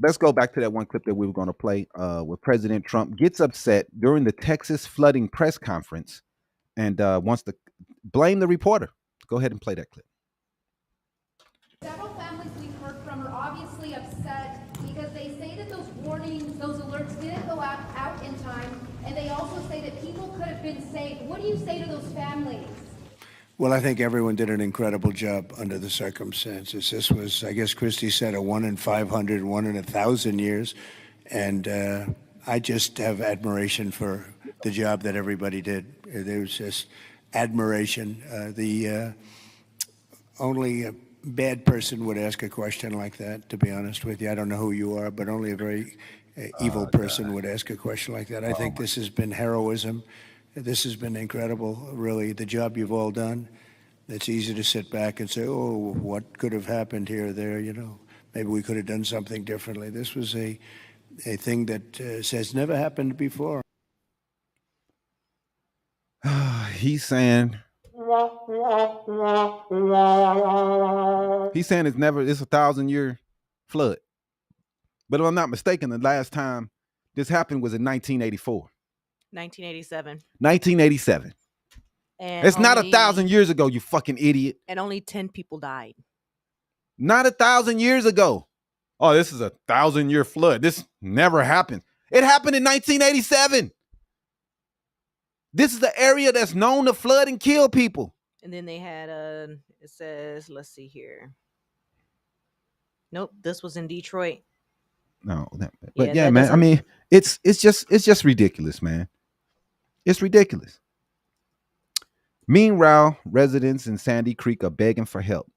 let's go back to that one clip that we were going to play where President Trump gets upset during the Texas flooding press conference and wants to blame the reporter. Go ahead and play that clip. Several families we've heard from are obviously upset because they say that those warnings, those alerts didn't go out in time, and they also say that people could have been saved. What do you say to those families? Well, I think everyone did an incredible job under the circumstances. This was, I guess Christie said, a 1 in 500, 1 in 1,000 years. And I just have admiration for the job that everybody did. There's just admiration. The only a bad person would ask a question like that, to be honest with you. I don't know who you are, but only a very evil person would ask a question like that. I think this has been heroism. This has been incredible, really, the job you've all done. It's easy to sit back and say, oh, what could have happened here or there, Maybe we could have done something differently. This was a thing that has never happened before. He's saying it's a 1,000-year flood. But if I'm not mistaken, the last time this happened was in 1984. 1987. 1987. And it's not 1,000 years ago, you fucking idiot. And only 10 people died. Not 1,000 years ago. Oh, this is a 1,000-year flood. This never happened. It happened in 1987. This is the area that's known to flood and kill people. And then they had it says, let's see here. Nope, this was in Detroit. No, but yeah, man. I mean, it's just ridiculous, man. It's ridiculous. Meanwhile, residents in Sandy Creek are begging for help.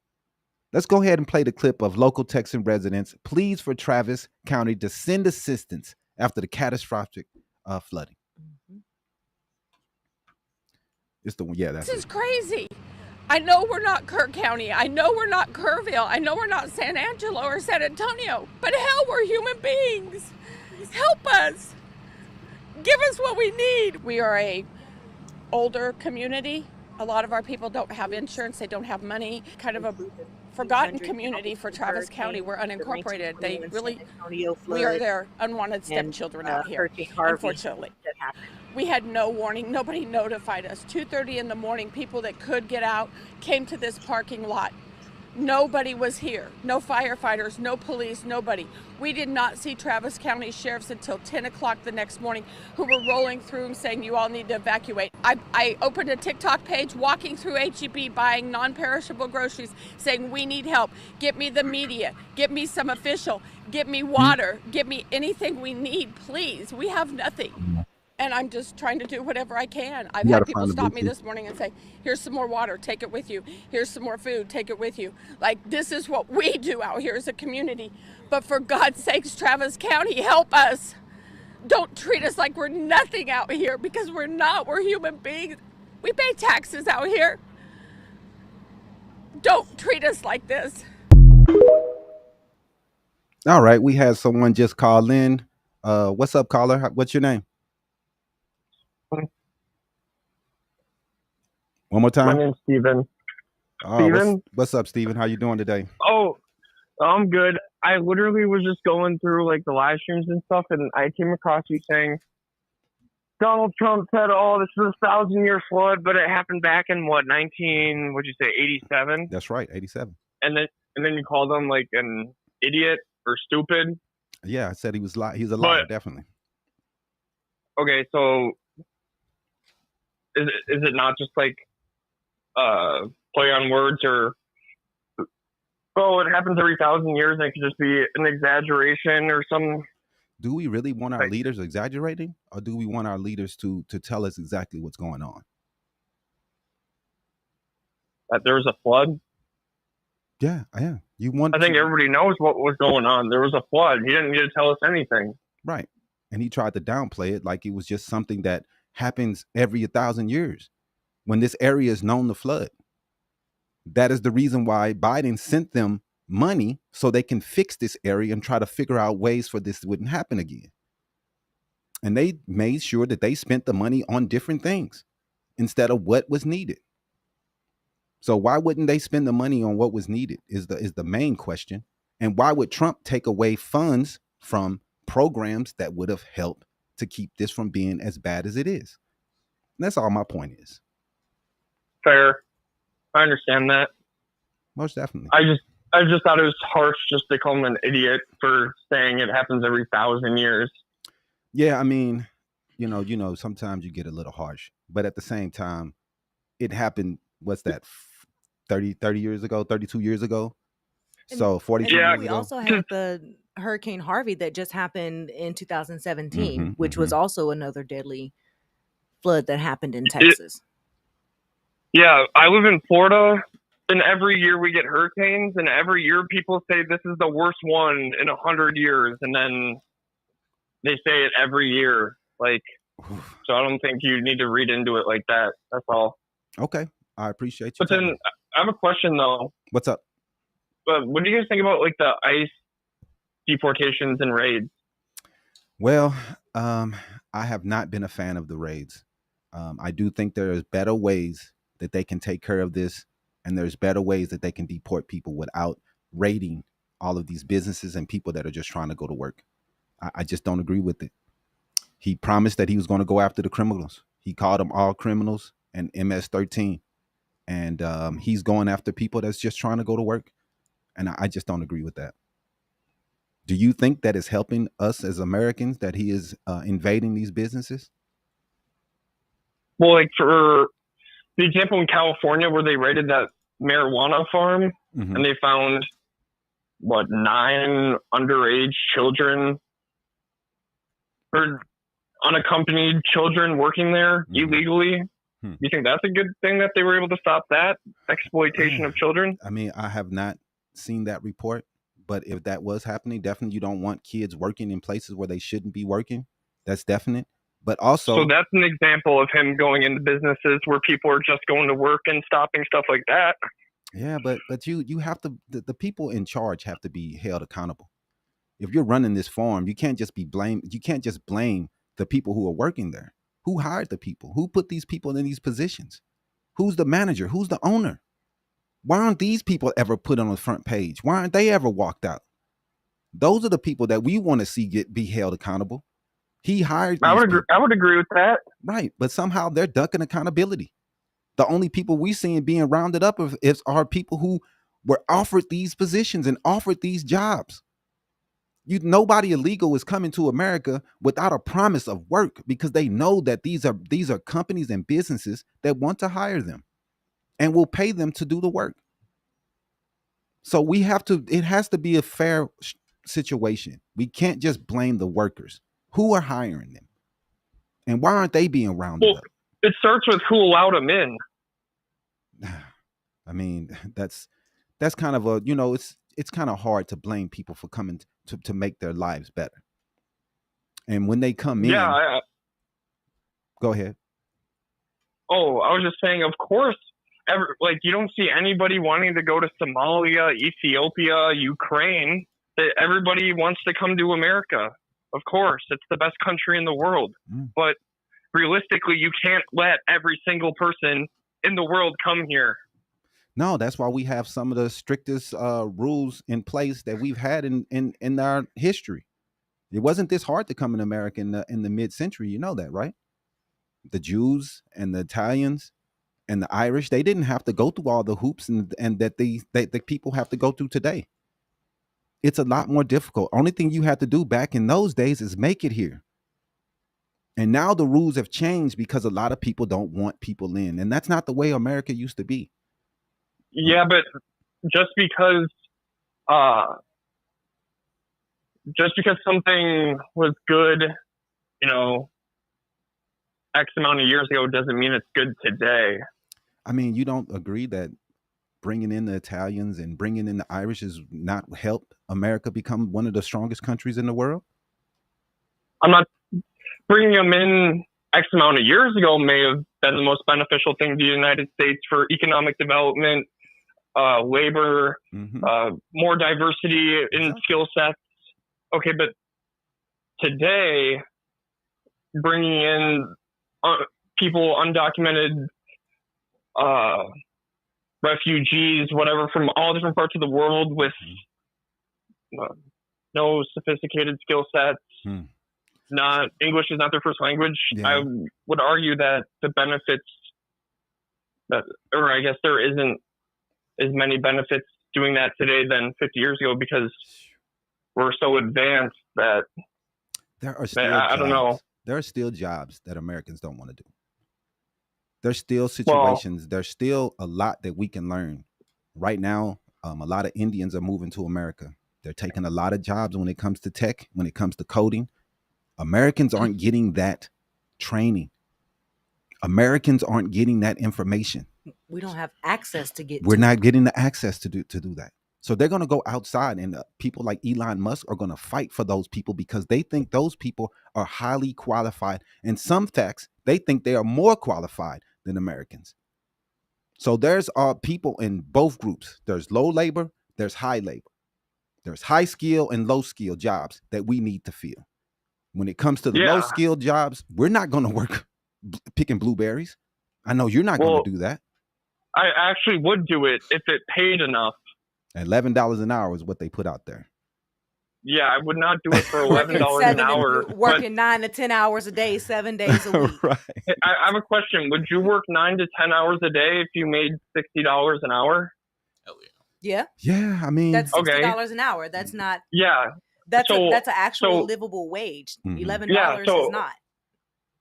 Let's go ahead and play the clip of local Texan residents pleads for Travis County to send assistance after the catastrophic flooding. Mm-hmm. It's the one, yeah. This is crazy. I know we're not Kerr County. I know we're not Kerrville. I know we're not San Angelo or San Antonio. But hell, we're human beings. Help us. Give us what we need. We are a older community. A lot of our people don't have insurance. They don't have money. Kind of a forgotten community for Travis County. We're unincorporated. They really, we are their unwanted stepchildren out here, unfortunately. We had no warning. Nobody notified us. 2:30 in the morning, people that could get out came to this parking lot. Nobody was here. No firefighters, no police, nobody. We did not see Travis County sheriffs until 10 o'clock the next morning, who were rolling through and saying, you all need to evacuate. I opened a TikTok page, walking through HEB, buying non-perishable groceries, saying, we need help. Get me the media. Get me some official. Get me water. Get me anything we need, please. We have nothing. And I'm just trying to do whatever I can. I've had people stop me this morning and say, here's some more water, take it with you. Here's some more food, take it with you. Like, this is what we do out here as a community. But for God's sakes, Travis County, help us. Don't treat us like we're nothing out here, because we're not. We're human beings. We pay taxes out here. Don't treat us like this. All right, we had someone just call in. What's up, caller? What's your name? One more time. My name's Steven. Steven? What's up, Steven? How you doing today? Oh, I'm good. I literally was just going through like the live streams and stuff, and I came across you saying Donald Trump said, "Oh, this is a 1,000-year flood," but it happened back in what, 87? That's right, 87. And then you called him like an idiot or stupid. Yeah, I said he was he's a liar, definitely. Okay, so is it not just like play on words, or it happens every 1,000 years and it could just be an exaggeration or some? Do we really want our leaders exaggerating, or do we want our leaders to tell us exactly what's going on? That there was a flood? Yeah. I think everybody knows what was going on. There was a flood. He didn't need to tell us anything. Right. And he tried to downplay it like it was just something that happens every 1,000 years when this area is known to flood. That is the reason why Biden sent them money, so they can fix this area and try to figure out ways for this wouldn't happen again. And they made sure that they spent the money on different things instead of what was needed. So why wouldn't they spend the money on what was needed is the main question. And why would Trump take away funds from programs that would have helped to keep this from being as bad as it is? And that's all my point is. Fair. I understand that. Most definitely. I just thought it was harsh just to call him an idiot for saying it happens every 1,000 years. Yeah, I mean, you know, sometimes you get a little harsh, but at the same time, it happened. What's that? 30 years ago, 32 years ago. So 42 years ago. We also had the Hurricane Harvey that just happened in 2017, which was also another deadly flood that happened in Texas. Yeah, I live in Florida, and every year we get hurricanes, and every year people say this is the worst one in 100 years, and then they say it every year. Like, so I don't think you need to read into it like that. That's all. Okay, I appreciate you. But then I have a question though. What's up? What do you guys think about like the ICE deportations and raids? Well, I have not been a fan of the raids. I do think there's better ways that they can take care of this, and there's better ways that they can deport people without raiding all of these businesses and people that are just trying to go to work. I just don't agree with it. He promised that he was going to go after the criminals. He called them all criminals and MS-13. And he's going after people that's just trying to go to work. And I just don't agree with that. Do you think that is helping us as Americans, that he is invading these businesses? Well, like for the example in California where they raided that marijuana farm and they found, 9 underage children or unaccompanied children working there illegally. You think that's a good thing that they were able to stop that exploitation of children? I mean, I have not seen that report, but if that was happening, definitely you don't want kids working in places where they shouldn't be working. That's definite. But also, so that's an example of him going into businesses where people are just going to work and stopping stuff like that. Yeah, but you have to, the people in charge have to be held accountable. If you're running this farm, you can't just blame the people who are working there. Who hired the people? Who put these people in these positions? Who's the manager? Who's the owner? Why aren't these people ever put on the front page? Why aren't they ever walked out? Those are the people that we want to see be held accountable. He hired. I would agree with that. Right, but somehow they're ducking accountability. The only people we seeing being rounded up are people who were offered these positions and offered these jobs. Nobody illegal is coming to America without a promise of work, because they know that these are companies and businesses that want to hire them and will pay them to do the work. So it has to be a fair situation. We can't just blame the workers. Who are hiring them? And why aren't they being rounded up? It starts with who allowed them in. I mean, that's kind of it's kind of hard to blame people for coming to make their lives better. And when they come in, go ahead. Oh, I was just saying, of course, you don't see anybody wanting to go to Somalia, Ethiopia, Ukraine. Everybody wants to come to America. Of course, it's the best country in the world. But realistically, you can't let every single person in the world come here. No, that's why we have some of the strictest rules in place that we've had in our history. It wasn't this hard to come in America in the mid-century. You know that, right? The Jews and the Italians and the Irish, they didn't have to go through all the hoops and that the people have to go through today. It's a lot more difficult. Only thing you had to do back in those days is make it here. And now the rules have changed because a lot of people don't want people in. And that's not the way America used to be. Yeah, but just because something was good, X amount of years ago doesn't mean it's good today. I mean, you don't agree that bringing in the Italians and bringing in the Irish has not helped America become one of the strongest countries in the world? I'm not bringing them in X amount of years ago may have been the most beneficial thing to the United States for economic development, labor, more diversity in skill sets. Okay, but today, bringing in people, undocumented refugees, whatever, from all different parts of the world with no sophisticated skill sets, not English is not their first language. Yeah. I would argue that the benefits or I guess there isn't as many benefits doing that today than 50 years ago because we're so advanced that there are still I don't know. There are still jobs that Americans don't want to do. There's still situations. There's still a lot that we can learn. Right now, a lot of Indians are moving to America. They're taking a lot of jobs when it comes to tech, when it comes to coding. Americans aren't getting that training. Americans aren't getting that information. We don't have access to get. We're not getting the access to do that. So they're going to go outside, and people like Elon Musk are going to fight for those people because they think those people are highly qualified. And some facts, they think they are more qualified than Americans. So there's people in both groups. There's low labor, there's high labor. There's high skill and low skill jobs that we need to fill. When it comes to the low skill jobs, we're not going to work picking blueberries. I know you're not going to do that. I actually would do it if it paid enough. $11 an hour is what they put out there. yeah, I would not do it for $11 an hour. Working 9 to 10 hours a day, 7 days a week. Right. I have a question. Would you work 9 to 10 hours a day if you made $60 an hour? Hell yeah. Yeah. Yeah, I mean, That's $60 an hour. That's not. Yeah. That's So- an actual so- livable wage. Mhm. $11 Yeah, so- is not.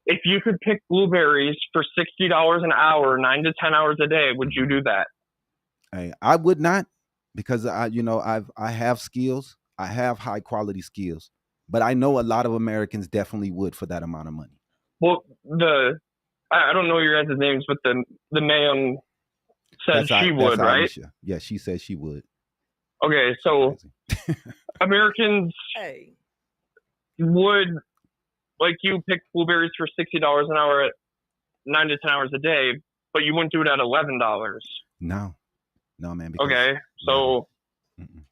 If you could pick blueberries for $60 an hour, 9 to 10 hours a day, would you do that? hey, I would not, because I have skills. I have high quality skills, but I know a lot of Americans definitely would for that amount of money. Well, I don't know your guys' names, but the ma'am said she would, right? Iesha. Yeah, she said she would. Okay, so Americans Hey. would, like you, pick blueberries for $60 an hour at 9 to 10 hours a day, but you wouldn't do it at $11. No, man. Because, Okay, so Mm-mm.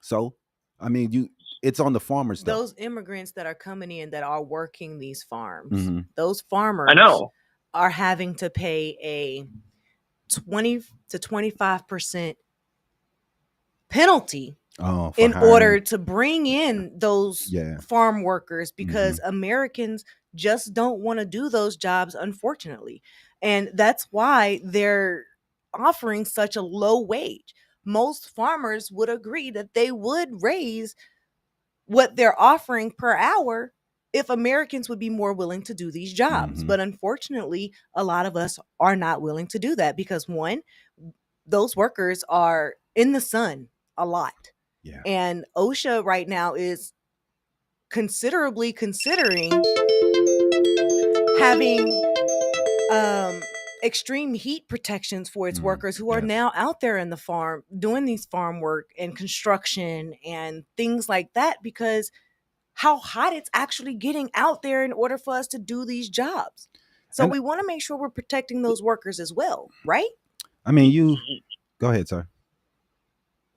So, I mean, it's on the farmers though. Those immigrants that are coming in that are working these farms, Mhm. those farmers I know. are having to pay a 20 to 25% penalty Oh, for in hiring. order to bring in those Yeah. farm workers, because Americans just don't want to do those jobs, unfortunately. And that's why they're offering such a low wage. Most farmers would agree that they would raise what they're offering per hour if Americans would be more willing to do these jobs. Mhm. But unfortunately, a lot of us are not willing to do that because, one, those workers are in the sun a lot. Yeah. And OSHA right now is considering having extreme heat protections for its workers who are Yes. now out there in the farm doing these farm work and construction and things like that, because how hot it's actually getting out there in order for us to do these jobs. So And- we want to make sure we're protecting those workers as well, right? I mean, go ahead, sir.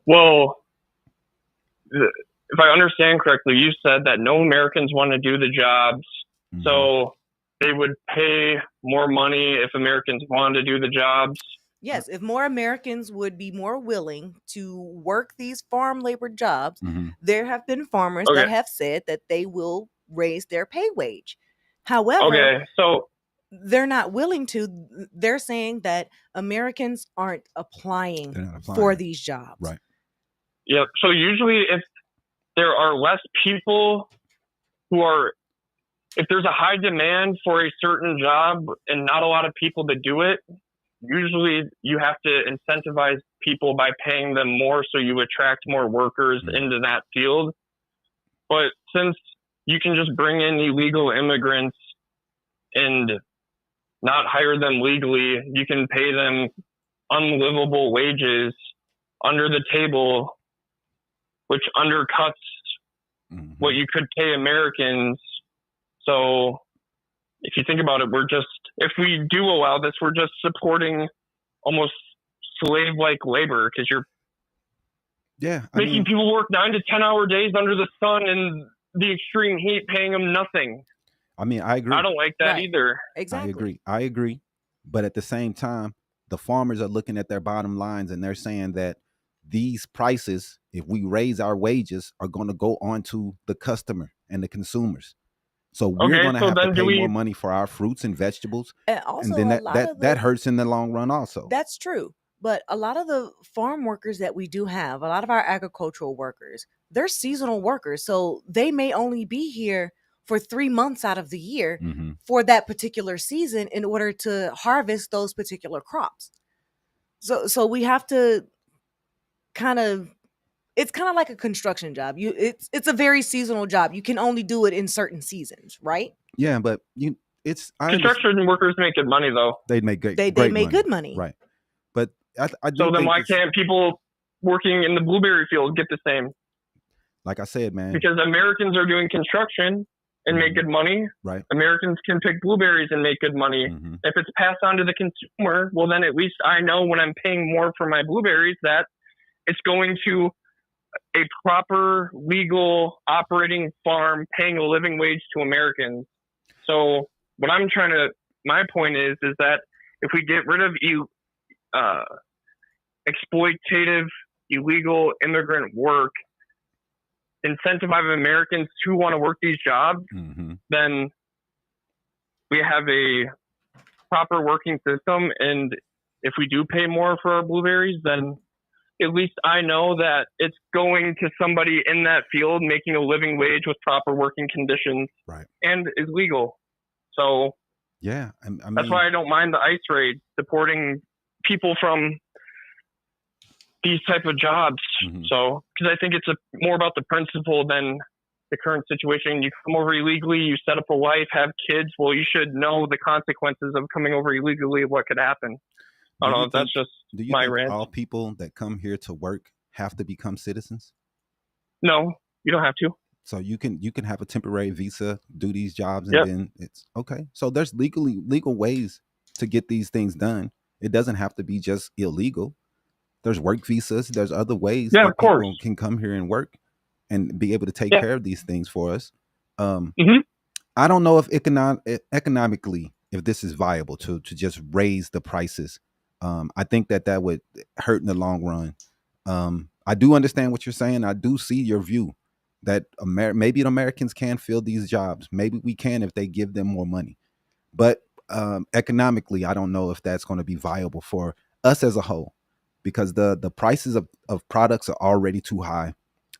Well, if I understand correctly, you said that no Americans want to do the jobs, Mhm. so they would pay more money if Americans wanted to do the jobs. Yes, if more Americans would be more willing to work these farm labor jobs, Mhm. there have been farmers Okay. that have said that they will raise their pay wage. However, Okay, so they're not willing to. They're saying that Americans aren't applying, They're not applying. for these jobs. Right. yeah, so usually if there are less people if there's a high demand for a certain job and not a lot of people to do it, usually you have to incentivize people by paying them more so you attract more workers into that field. But since you can just bring in illegal immigrants and not hire them legally, you can pay them unlivable wages under the table, which undercuts Mhm. what you could pay Americans. So if you think about it, if we do allow this, we're just supporting almost slave-like labor, because you're Yeah. I making mean, people work 9 to 10 hour days under the sun and the extreme heat, paying them nothing. I agree. I don't like that Right. either. Exactly. I agree. But at the same time, the farmers are looking at their bottom lines and they're saying that these prices, if we raise our wages, are going to go on to the customer and the consumers. So we're Okay, going to so have to then pay do we- more money for our fruits and vegetables. And also, And then a lot of that hurts in the long run also. That's true. But a lot of the farm workers that we do have, a lot of our agricultural workers, they're seasonal workers. So they may only be here for 3 months out of the year Mhm. for that particular season in order to harvest those particular crops. So we have to it's kind of like a construction job. It's a very seasonal job. You can only do it in certain seasons, right? Yeah, but Construction workers make good money, though. they'd make great They great make money. good money. Right. But I do So then think why it's- can't people working in the blueberry field get the same? like I said, man. Because Americans are doing construction and make good money. Right. Americans can pick blueberries and make good money. Mhm. If it's passed on to the consumer, well, then at least I know when I'm paying more for my blueberries that it's going to a proper, legal, operating farm paying a living wage to Americans. So what my point is that if we get rid of exploitative, illegal immigrant work, incentivize Americans to want to work these jobs, then we have a proper working system. And if we do pay more for our blueberries, then at least I know that it's going to somebody in that field making a living wage with proper working conditions, right, and is legal. So yeah, I mean, that's why I don't mind the ICE raid deporting people from these type of jobs. So, because I think it's more about the principle than the current situation. You come over illegally, you set up a life, have kids. Well, you should know the consequences of coming over illegally, what could happen. I don't know. That's just my rant. All people that come here to work have to become citizens? No, you don't have to. So you can have a temporary visa, do these jobs, and then it's okay. So there's legal ways to get these things done. It doesn't have to be just illegal. There's work visas. There's other ways that people can come here and work and be able to take care of these things for us. I don't know if economically, if this is viable to just raise the prices. I think that would hurt in the long run. I do understand what you're saying. I do see your view that maybe the Americans can fill these jobs. Maybe we can if they give them more money. But economically, I don't know if that's going to be viable for us as a whole, because the prices of products are already too high.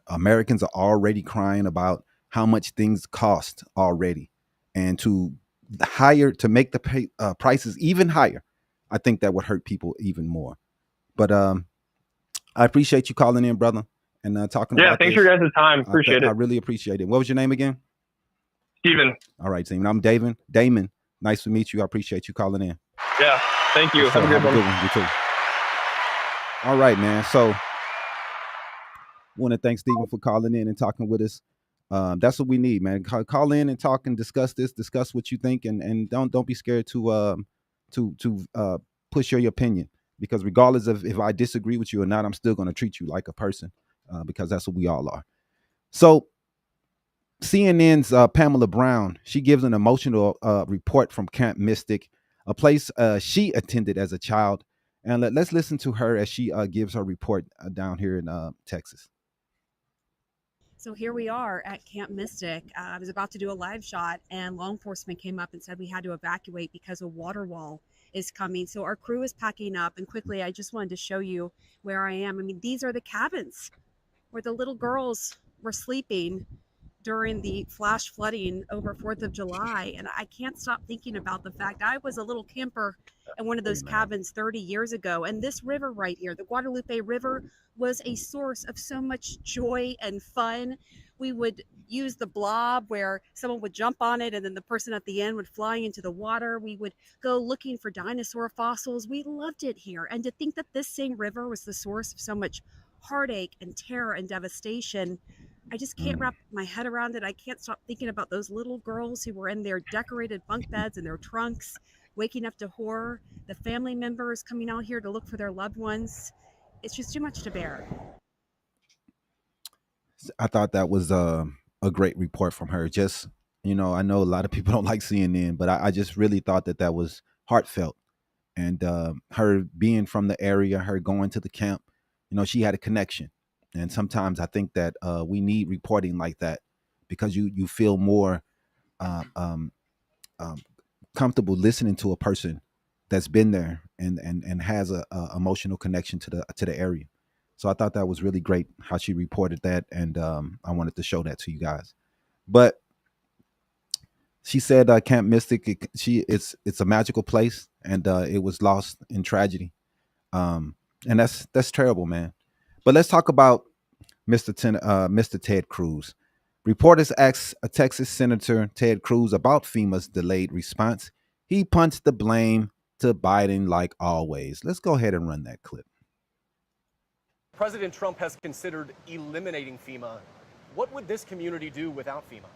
Americans are already crying about how much things cost already, and to make the prices even higher, I think that would hurt people even more. But I appreciate you calling in, brother, and talking about thanks this. for your guys' time. Appreciate it. I really appreciate it. What was your name again? Steven. All right, Steven. I'm Damon. Nice to meet you. I appreciate you calling in. Yeah, thank you. Have a good one. You too. All right, man. So want to thank Steven for calling in and talking with us. That's what we need, man. Call in and talk and discuss what you think, and don't be scared to push your opinion, because regardless of if I disagree with you or not, I'm still going to treat you like a person, because that's what we all are. So CNN's Pamela Brown, she gives an emotional report from Camp Mystic, a place she attended as a child. And let's listen to her as she gives her report down here in Texas. So here we are at Camp Mystic. I was about to do a live shot, and law enforcement came up and said we had to evacuate because a water wall is coming. So our crew is packing up, and quickly, I just wanted to show you where I am. I mean, these are the cabins where the little girls were sleeping during the flash flooding over 4th of July. And I can't stop thinking about the fact I was a little camper in one of those cabins 30 years ago. And this river right here, the Guadalupe River, was a source of so much joy and fun. We would use the blob where someone would jump on it and then the person at the end would fly into the water. We would go looking for dinosaur fossils. We loved it here. And to think that this same river was the source of so much heartache and terror and devastation, I just can't wrap my head around it. I can't stop thinking about those little girls who were in their decorated bunk beds and their trunks, waking up to horror, the family members coming out here to look for their loved ones. It's just too much to bear. I thought that was a great report from her. Just, I know a lot of people don't like CNN, but I just really thought that was heartfelt. And her being from the area, her going to the camp, she had a connection. And sometimes I think that we need reporting like that, because you feel more comfortable listening to a person that's been there and has a emotional connection to the area. So I thought that was really great how she reported that, and I wanted to show that to you guys. But she said Camp Mystic, it's a magical place, and it was lost in tragedy, and that's terrible, man. But let's talk about Mr. Ted Cruz. Reporters asked Texas Senator Ted Cruz about FEMA's delayed response. He punts the blame to Biden like always. Let's go ahead and run that clip. President Trump has considered eliminating FEMA. What would this community do without FEMA?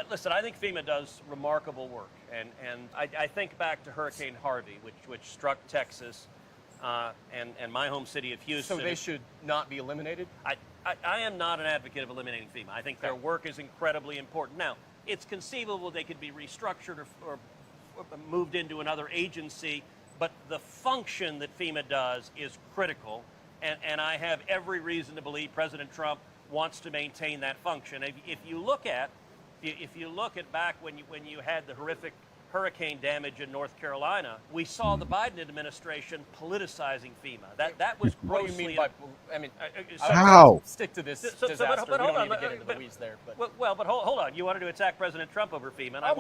Listen, I think FEMA does remarkable work. And I think back to Hurricane Harvey, which struck Texas and my home city of Houston. So they should not be eliminated? I am not an advocate of eliminating FEMA. I think their work is incredibly important. Now, it's conceivable they could be restructured or moved into another agency, but the function that FEMA does is critical. And I have every reason to believe President Trump wants to maintain that function. If you look at back when you had the horrific hurricane damage in North Carolina, we saw the Biden administration politicizing FEMA. That was grossly. What do you mean by? I mean, how? Stick to this But disaster. hold we don't on, need to get into the weeds there. But but hold on. You wanted to attack President Trump over FEMA, and I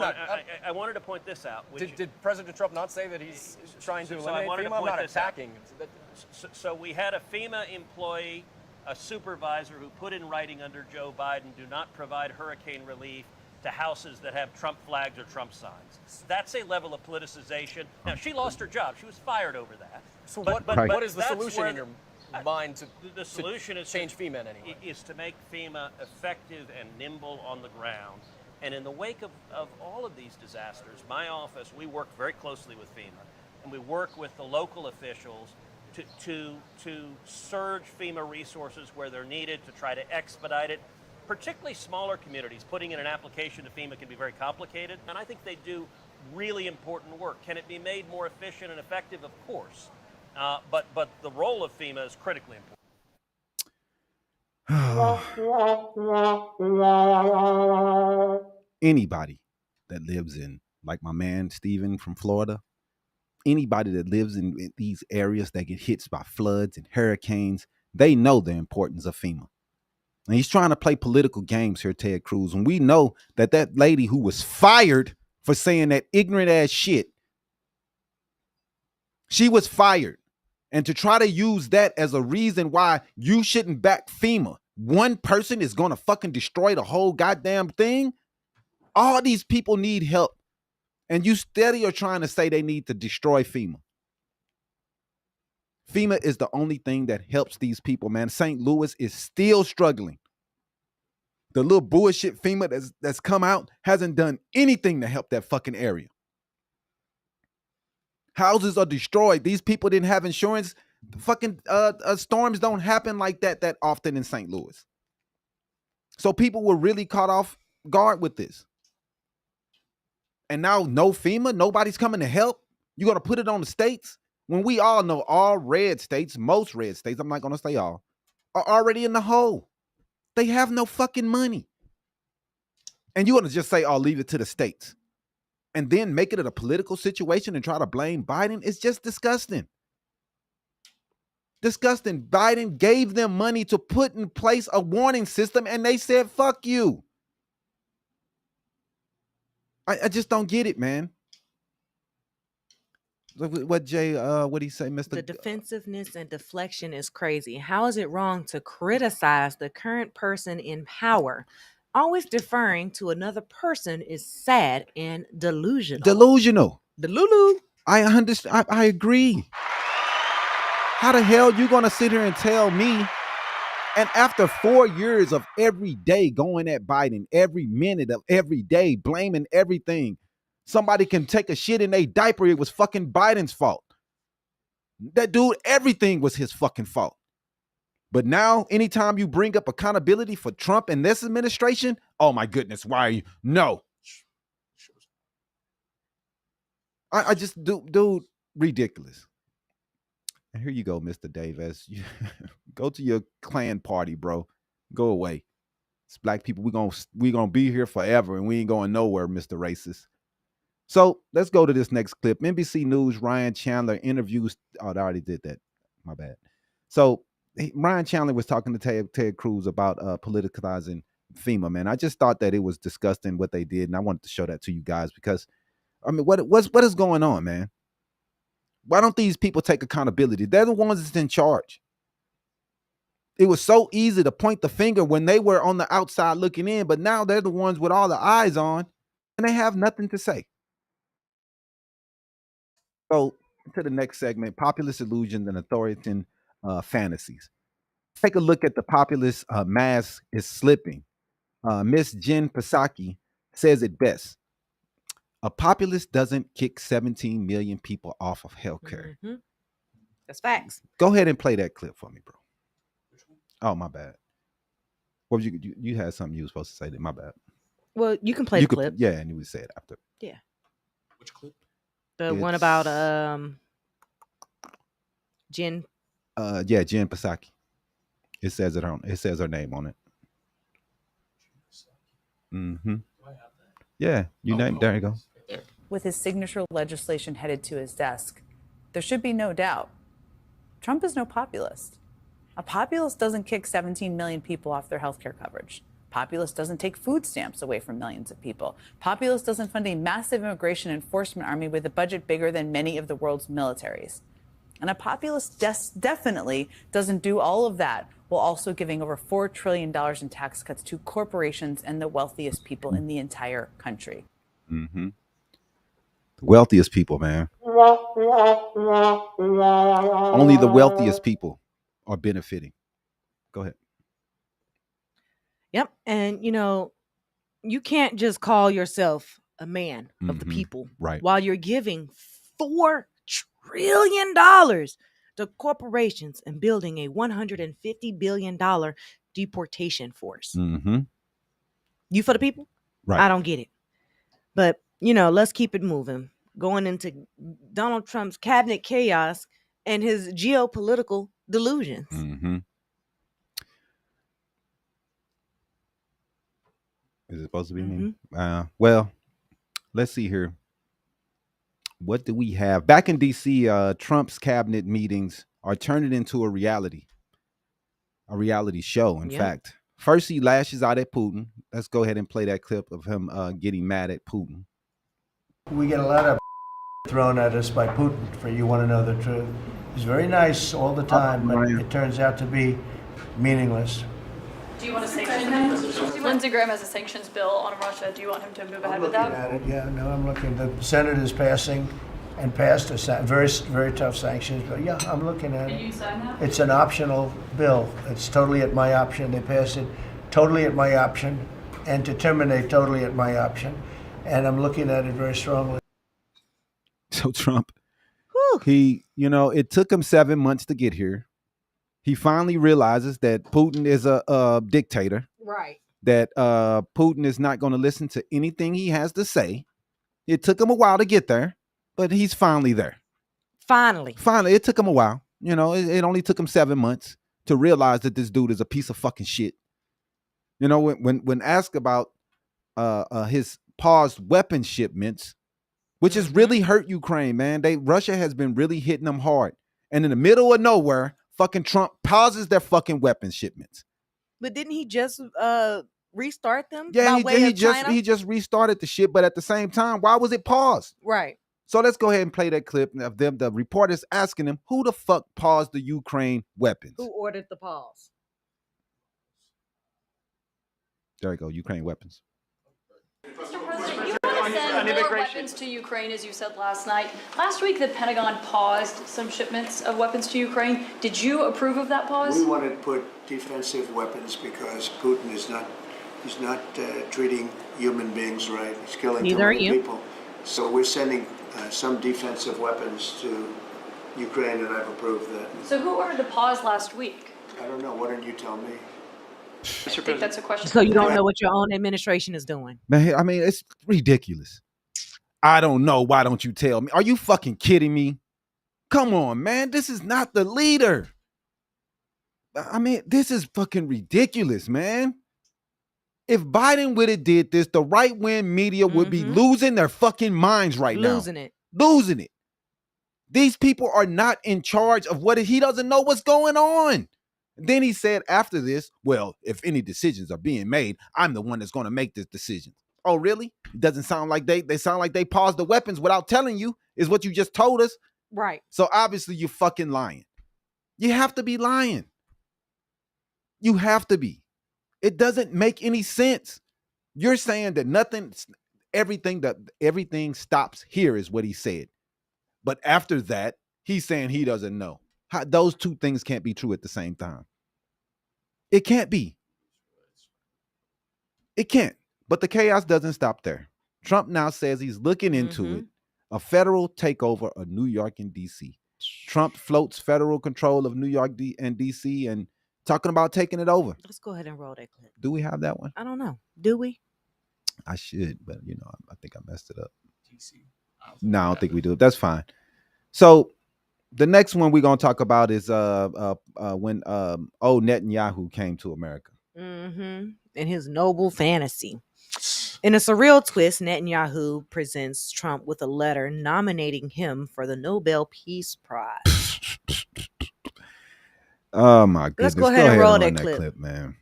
wanted to point this out. Did President Trump not say that he's trying to eliminate FEMA? I'm not attacking. So we had a FEMA employee, a supervisor who put in writing under Joe Biden, do not provide hurricane relief to houses that have Trump flags or Trump signs. That's a level of politicization. Now, she lost her job. She was fired over that. So what is the solution in your mind to the solution is change FEMA in any way? Is to make FEMA effective and nimble on the ground. And in the wake of all of these disasters, my office, we work very closely with FEMA, and we work with the local officials to surge FEMA resources where they're needed to try to expedite it. Particularly smaller communities, putting in an application to FEMA can be very complicated, and I think they do really important work. Can it be made more efficient and effective? Of course, but the role of FEMA is critically important. Anybody that lives in, like my man Steven from Florida, anybody that lives in these areas that get hit by floods and hurricanes, they know the importance of FEMA. And he's trying to play political games here, Ted Cruz. And we know that lady who was fired for saying that ignorant ass shit, she was fired. And to try to use that as a reason why you shouldn't back FEMA, one person is going to fucking destroy the whole goddamn thing. All these people need help. And you steady are trying to say they need to destroy FEMA. FEMA is the only thing that helps these people, man. St. Louis is still struggling. The little bullshit FEMA that's come out hasn't done anything to help that fucking area. Houses are destroyed. These people didn't have insurance. The fucking storms don't happen like that often in St. Louis. So people were really caught off guard with this. And now no FEMA, nobody's coming to help. You're going to put it on the states? When we all know all red states, most red states, I'm not going to say all, are already in the hole. They have no fucking money. And you want to just say, oh, leave it to the states. And then make it a political situation and try to blame Biden? It's just disgusting. Disgusting. Biden gave them money to put in place a warning system and they said, fuck you. I just don't get it, man. What Jay, what do you say, Mr.? The defensiveness and deflection is crazy. How is it wrong to criticize the current person in power? Always deferring to another person is sad and delusional. Delusional. Delulu. I understand. I agree. How the hell you gonna sit here and tell me? And after 4 years of every day going at Biden, every minute of every day, blaming everything, somebody can take a shit in a diaper, it was fucking Biden's fault. That dude, everything was his fucking fault. But now, anytime you bring up accountability for Trump and this administration, oh my goodness, why are you? No. I just, dude, ridiculous. And here you go, Mr. Davis. Go to your Klan party, bro. Go away. It's black people. We're gonna be here forever, and we ain't going nowhere, Mr. Racist. So let's go to this next clip. NBC News, Ryan Chandler interviews. Oh, I already did that. My bad. So Ryan Chandler was talking to Ted Cruz about politicizing FEMA, man. I just thought that it was disgusting what they did, and I wanted to show that to you guys because, I mean, what is going on, man? Why don't these people take accountability? They're the ones that's in charge. It was so easy to point the finger when they were on the outside looking in, but now they're the ones with all the eyes on, and they have nothing to say. So to the next segment, Populist Illusion and Authoritarian Fantasies. Take a look at the populist mask is slipping. Miss Jen Psaki says it best. A populist doesn't kick 17 million people off of healthcare. Mm-hmm. That's facts. Go ahead and play that clip for me, bro. Oh, my bad. What was you had something you were supposed to say? That my bad. Well, you can play the clip. Yeah, and you would say it after. Yeah. Which clip? The one about Jen. Jen Psaki. It says her name on it. Mm-hmm. Yeah, there you go. With his signature legislation headed to his desk, there should be no doubt. Trump is no populist. A populist doesn't kick 17 million people off their health care coverage. Populist doesn't take food stamps away from millions of people. Populist doesn't fund a massive immigration enforcement army with a budget bigger than many of the world's militaries. And a populist definitely doesn't do all of that while also giving over $4 trillion in tax cuts to corporations and the wealthiest people in the entire country. Mm-hmm. The wealthiest people, man. Only the wealthiest people are benefiting. Go ahead. Yep. And, you can't just call yourself a man of the people while you're giving $4 trillion to corporations and building a $150 billion deportation force. Mm-hmm. You for the people? Right. I don't get it. But, let's keep it moving. Going into Donald Trump's cabinet chaos and his geopolitical delusions. Mm-hmm. Is it supposed to be me? Well, let's see here. What do we have? Back in D.C., Trump's cabinet meetings are turning into a reality show, in fact. First, he lashes out at Putin. Let's go ahead and play that clip of him getting mad at Putin. We get a lot of thrown at us by Putin, for you want to know the truth. He's very nice all the time, but it turns out to be meaningless. Do you want to sanction him? Lindsey Graham has a sanctions bill on Russia. Do you want him to move ahead with that? I'm looking at it, I'm looking. The Senate is passed a very, very tough sanctions, but I'm looking at it. Can you sign that? It's an optional bill. It's totally at my option. They passed it totally at my option, and to terminate totally at my option. And I'm looking at it very strongly. So Trump, it took him 7 months to get here. He finally realizes that Putin is a dictator. Right. That Putin is not going to listen to anything he has to say. It took him a while to get there, but he's finally there. Finally, it took him a while. It only took him 7 months to realize that this dude is a piece of fucking shit. When asked about his paused weapon shipments, which has really hurt Ukraine, man. Russia has been really hitting them hard. And in the middle of nowhere, fucking Trump pauses their fucking weapon shipments. But didn't he just restart them? Yeah, he just restarted the shit, but at the same time, why was it paused? Right. So let's go ahead and play that clip of them. The reporters asking him, who the fuck paused the Ukraine weapons? Who ordered the pause? There you go, Ukraine weapons. Mr. President, you want to send more weapons to Ukraine, as you said last night. Last week, the Pentagon paused some shipments of weapons to Ukraine. Did you approve of that pause? We want to put defensive weapons because Putin is not treating human beings right. He's killing too many people. So we're sending some defensive weapons to Ukraine, and I've approved that. So who ordered the pause last week? I don't know. Why don't you tell me? I think that's a question. So you don't know what your own administration is doing. Man, I mean, it's ridiculous. I don't know. Why don't you tell me? Are you fucking kidding me? Come on, man. This is not the leader. I mean, this is fucking ridiculous, man. If Biden would have did this, the right-wing media would be losing their fucking minds right now. Losing it. These people are not in charge of he doesn't know what's going on. Then he said after this, well, if any decisions are being made, I'm the one that's going to make this decision. Oh, really? It doesn't sound like they sound like they paused the weapons without telling you, is what you just told us. Right. So obviously you're fucking lying. You have to be lying. You have to be. It doesn't make any sense. You're saying that everything stops here is what he said. But after that, he's saying he doesn't know. Those two things can't be true at the same time. It can't be. It can't. But the chaos doesn't stop there. Trump now says he's looking into it, a federal takeover of New York and D.C. Trump floats federal control of New York and D.C. and talking about taking it over. Let's go ahead and roll that clip. Do we have that one? I don't know. Do we? I should, but I think I messed it up. No, I don't think we do. That's fine. So the next one we're gonna talk about is when Netanyahu came to America. And his noble fantasy. In a surreal twist, Netanyahu presents Trump with a letter nominating him for the Nobel Peace Prize. Oh my goodness! Let's go ahead and roll that clip, man.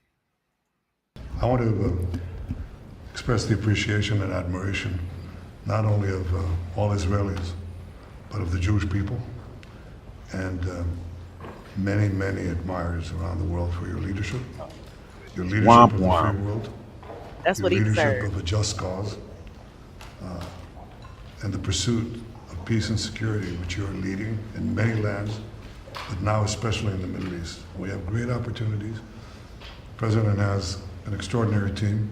I want to express the appreciation and admiration, not only of all Israelis, but of the Jewish people, and many, many admirers around the world for your leadership of the free world, That's your what he leadership deserved. of a just cause, and the pursuit of peace and security, which you are leading in many lands, but now especially in the Middle East. We have great opportunities. The President has an extraordinary team,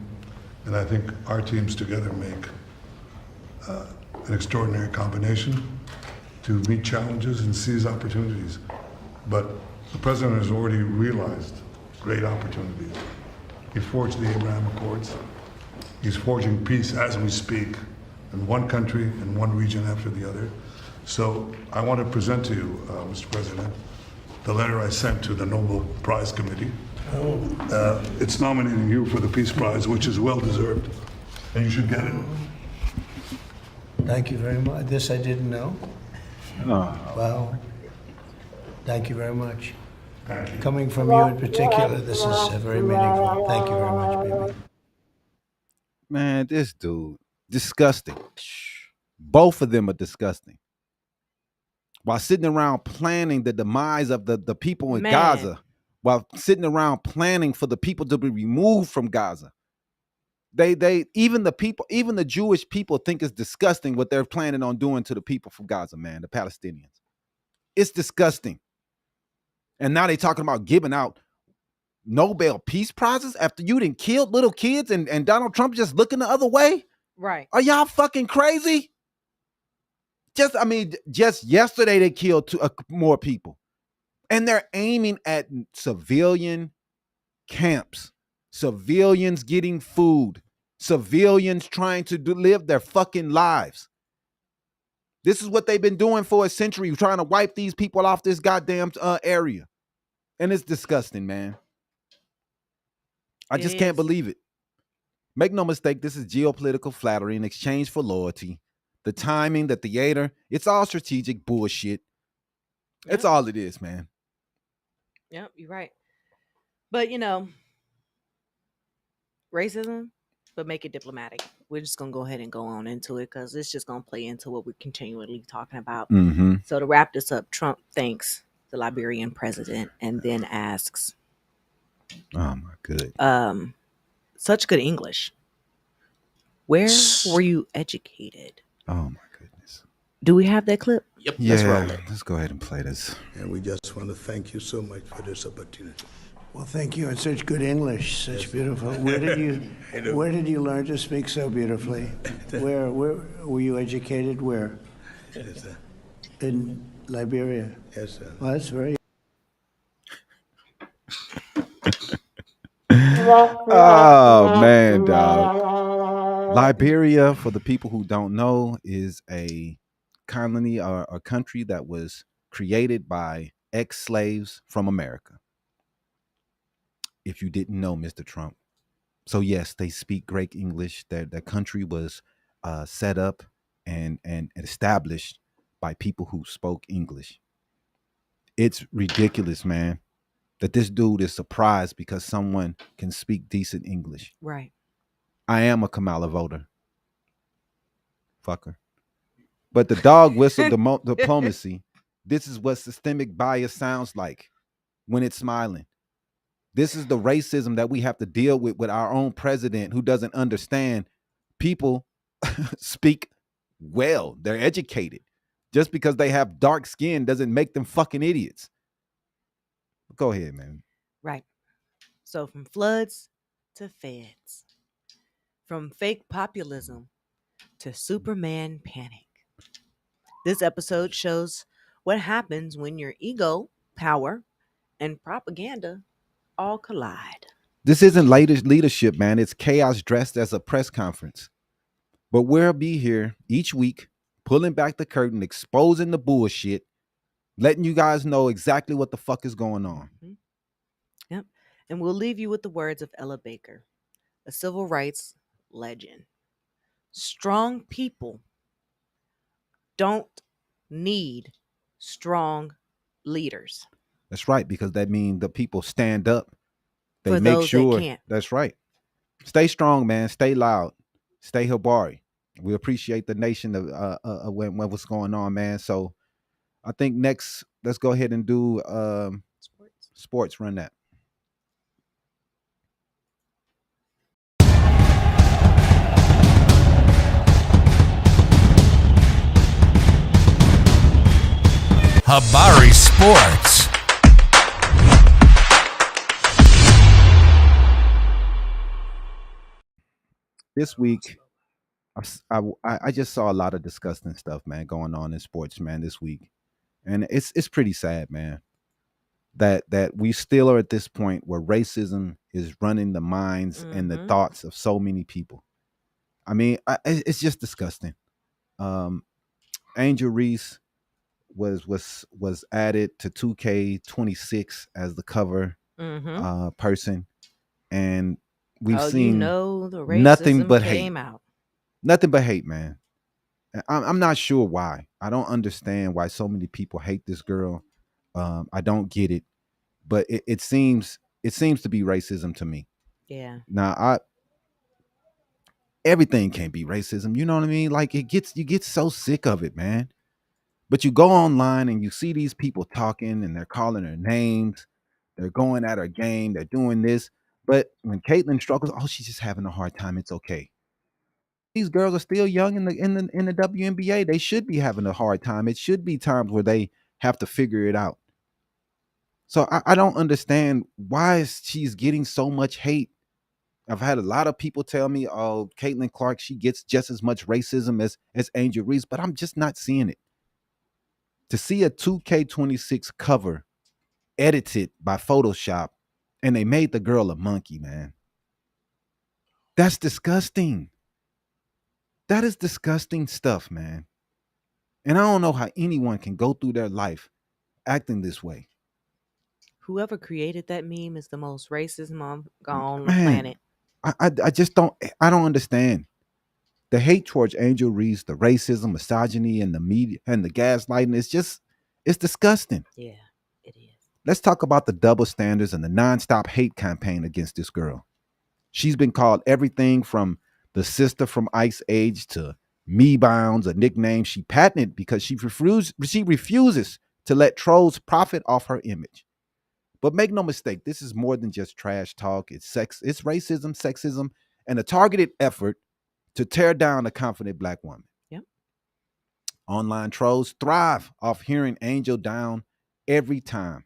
and I think our teams together make an extraordinary combination to meet challenges and seize opportunities. But the President has already realized great opportunities. He forged the Abraham Accords. He's forging peace as we speak in one country and one region after the other. So I want to present to you, Mr. President, the letter I sent to the Nobel Prize Committee. It's nominating you for the Peace Prize, which is well deserved, and you should get it. Thank you very much. This I didn't know. Oh. Wow. Thank you very much. Thank you. Coming from you in particular, this is very meaningful. Thank you very much, baby. Man, this dude, disgusting. Both of them are disgusting. While sitting around planning the demise of the people in Gaza, while sitting around planning for the people to be removed from Gaza. They even the Jewish people think it's disgusting what they're planning on doing to the people from Gaza, man, the Palestinians. It's disgusting. And now they talking about giving out Nobel Peace Prizes after you done killed little kids and Donald Trump just looking the other way? Right. Are y'all fucking crazy? Just yesterday they killed more people. And they're aiming at civilian camps, civilians getting food, civilians trying to live their fucking lives. This is what they've been doing for a century, trying to wipe these people off this goddamn area. And it's disgusting, man. I just can't believe it. Make no mistake, this is geopolitical flattery in exchange for loyalty. The timing, the theater, it's all strategic bullshit. Yep. It's all it is, man. Yep, you're right. But, racism, but make it diplomatic. We're just going to go ahead and go on into it because it's just going to play into what we're continually talking about. Mm-hmm. So to wrap this up, Trump thanks the Liberian president and then asks, oh, my good. Such good English. Where were you educated? Oh, my goodness. Do we have that clip? Yep, let's roll it. Let's go ahead and play this. And we just want to thank you so much for this opportunity. Well, thank you. And such good English, such beautiful. Where did you learn to speak so beautifully? Where were you educated? Where? Yes, sir. In Liberia. Yes, sir. Well, that's very. Oh man, dog. Liberia, for the people who don't know, is a colony or a country that was created by ex-slaves from America. If you didn't know, Mr. Trump. So yes, they speak great English. Their country was set up and established by people who spoke English. It's ridiculous, man, that this dude is surprised because someone can speak decent English. Right. I am a Kamala voter. Fucker. But the dog whistle diplomacy, this is what systemic bias sounds like when it's smiling. This is the racism that we have to deal with our own president who doesn't understand people speak well. They're educated. Just because they have dark skin doesn't make them fucking idiots. Go ahead, man. Right. So from floods to feds, from fake populism to Superman panic. This episode shows what happens when your ego, power, and propaganda all collide. This isn't leadership, man. It's chaos dressed as a press conference. But we'll be here each week, pulling back the curtain, exposing the bullshit, letting you guys know exactly what the fuck is going on. Mm-hmm. Yep. And we'll leave you with the words of Ella Baker, a civil rights legend. Strong people don't need strong leaders. That's right, because that means the people stand up. They For make those sure. that can't. That's right. Stay strong, man. Stay loud. Stay Habari. We appreciate the nation of when what's going on, man. So I think next, let's go ahead and do sports. Run that. Habari Sports. This week, I just saw a lot of disgusting stuff, man, going on in sports, man, this week, and it's pretty sad, man. That we still are at this point where racism is running the minds and the thoughts of so many people. I mean, it's just disgusting. Angel Reese was added to 2K26 as the cover person, and we've seen the nothing racism but came hate. out. Nothing but hate, man. I'm not sure why. I don't understand why so many people hate this girl. I don't get it, but it seems to be racism to me. Yeah. Now, everything can't be racism. You know what I mean? Like you get so sick of it, man. But you go online and you see these people talking and they're calling her names. They're going at her game. They're doing this. But when Caitlyn struggles, oh, she's just having a hard time. It's okay. These girls are still young in the WNBA. They should be having a hard time. It should be times where they have to figure it out. So I don't understand why she's getting so much hate. I've had a lot of people tell me, oh, Caitlin Clark, she gets just as much racism as Angel Reese, but I'm just not seeing it. To see a 2K26 cover edited by Photoshop and they made the girl a monkey, man. That's disgusting. That is disgusting stuff, man. And I don't know how anyone can go through their life acting this way. Whoever created that meme is the most racist mom on the Man, planet. I just don't understand. The hate towards Angel Reese, the racism, misogyny, and the media and the gaslighting, it's disgusting. Yeah, it is. Let's talk about the double standards and the nonstop hate campaign against this girl. She's been called everything from the sister from Ice Age to Me Bounds, a nickname she patented because she refuses to let trolls profit off her image. But make no mistake, this is more than just trash talk. It's racism, sexism, and a targeted effort to tear down a confident black woman. Yep. Online trolls thrive off hearing Angel down every time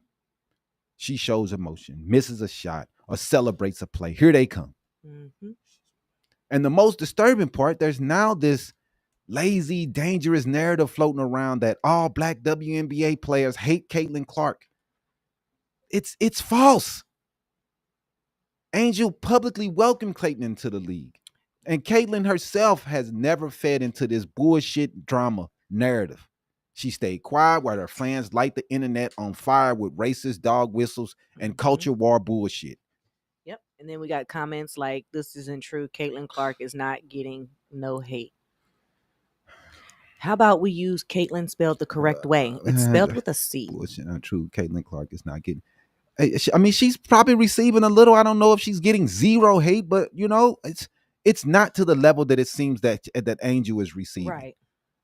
she shows emotion, misses a shot, or celebrates a play. Here they come. Mm-hmm. And the most disturbing part, there's now this lazy, dangerous narrative floating around that all black WNBA players hate Caitlin Clark. It's false. Angel publicly welcomed Caitlin into the league. And Caitlin herself has never fed into this bullshit drama narrative. She stayed quiet while her fans light the internet on fire with racist dog whistles and culture war bullshit. Yep. And then we got comments like, this isn't true. Caitlin Clark is not getting no hate. How about we use Caitlin spelled the correct way? It's spelled with a C. Bullshit, not true. Caitlin Clark is not getting... I mean, she's probably receiving a little. I don't know if she's getting zero hate, but you know, it's not to the level that it seems that Angel is receiving. Right.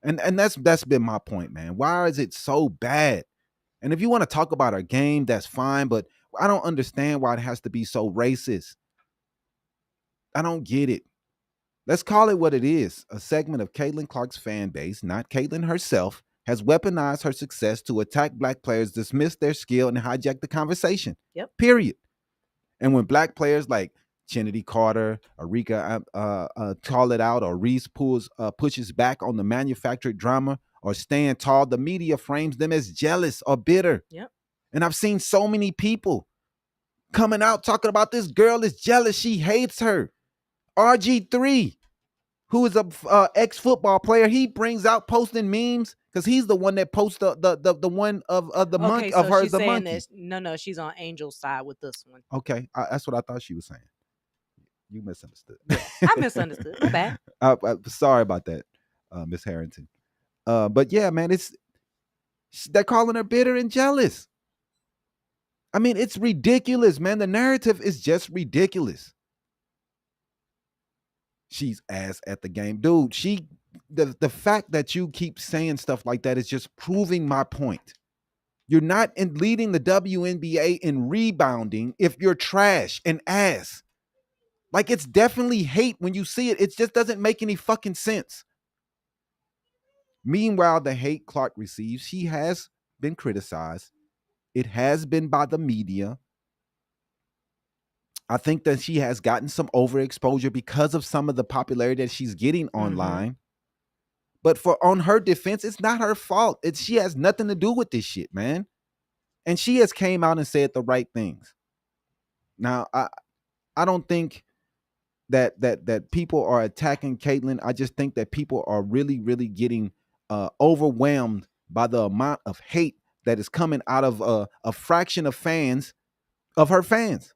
And that's been my point, man. Why is it so bad? And if you want to talk about her game, that's fine, but I don't understand why it has to be so racist. I don't get it. Let's call it what it is. A segment of Caitlin Clark's fan base, not Caitlin herself, has weaponized her success to attack black players, dismiss their skill, and hijack the conversation. Yep. Period. And when black players like Kennedy Carter, Arika call it out, or Reese pushes back on the manufactured drama, or stand tall, the media frames them as jealous or bitter. Yep. And I've seen so many people coming out talking about this girl is jealous. She hates her. RG3, who is a ex-football player, he brings out posting memes because he's the one that posts the one of the monkey of her as the monkey. No, she's on Angel's side with this one. Okay, that's what I thought she was saying. You misunderstood. I misunderstood. My bad. Sorry about that, Miss Harrington. But yeah, man, they're calling her bitter and jealous. I mean, it's ridiculous, man. The narrative is just ridiculous. She's ass at the game, dude. The fact that you keep saying stuff like that is just proving my point. You're not leading the WNBA in rebounding if you're trash and ass. Like, it's definitely hate when you see it. It just doesn't make any fucking sense. Meanwhile, the hate Clark receives, she has been criticized. It has been by the media. I think that she has gotten some overexposure because of some of the popularity that she's getting online. But on her defense, it's not her fault. She has nothing to do with this shit, man. And she has came out and said the right things. Now, I don't think that people are attacking Caitlyn. I just think that people are really, really getting overwhelmed by the amount of hate that is coming out of a fraction of her fans.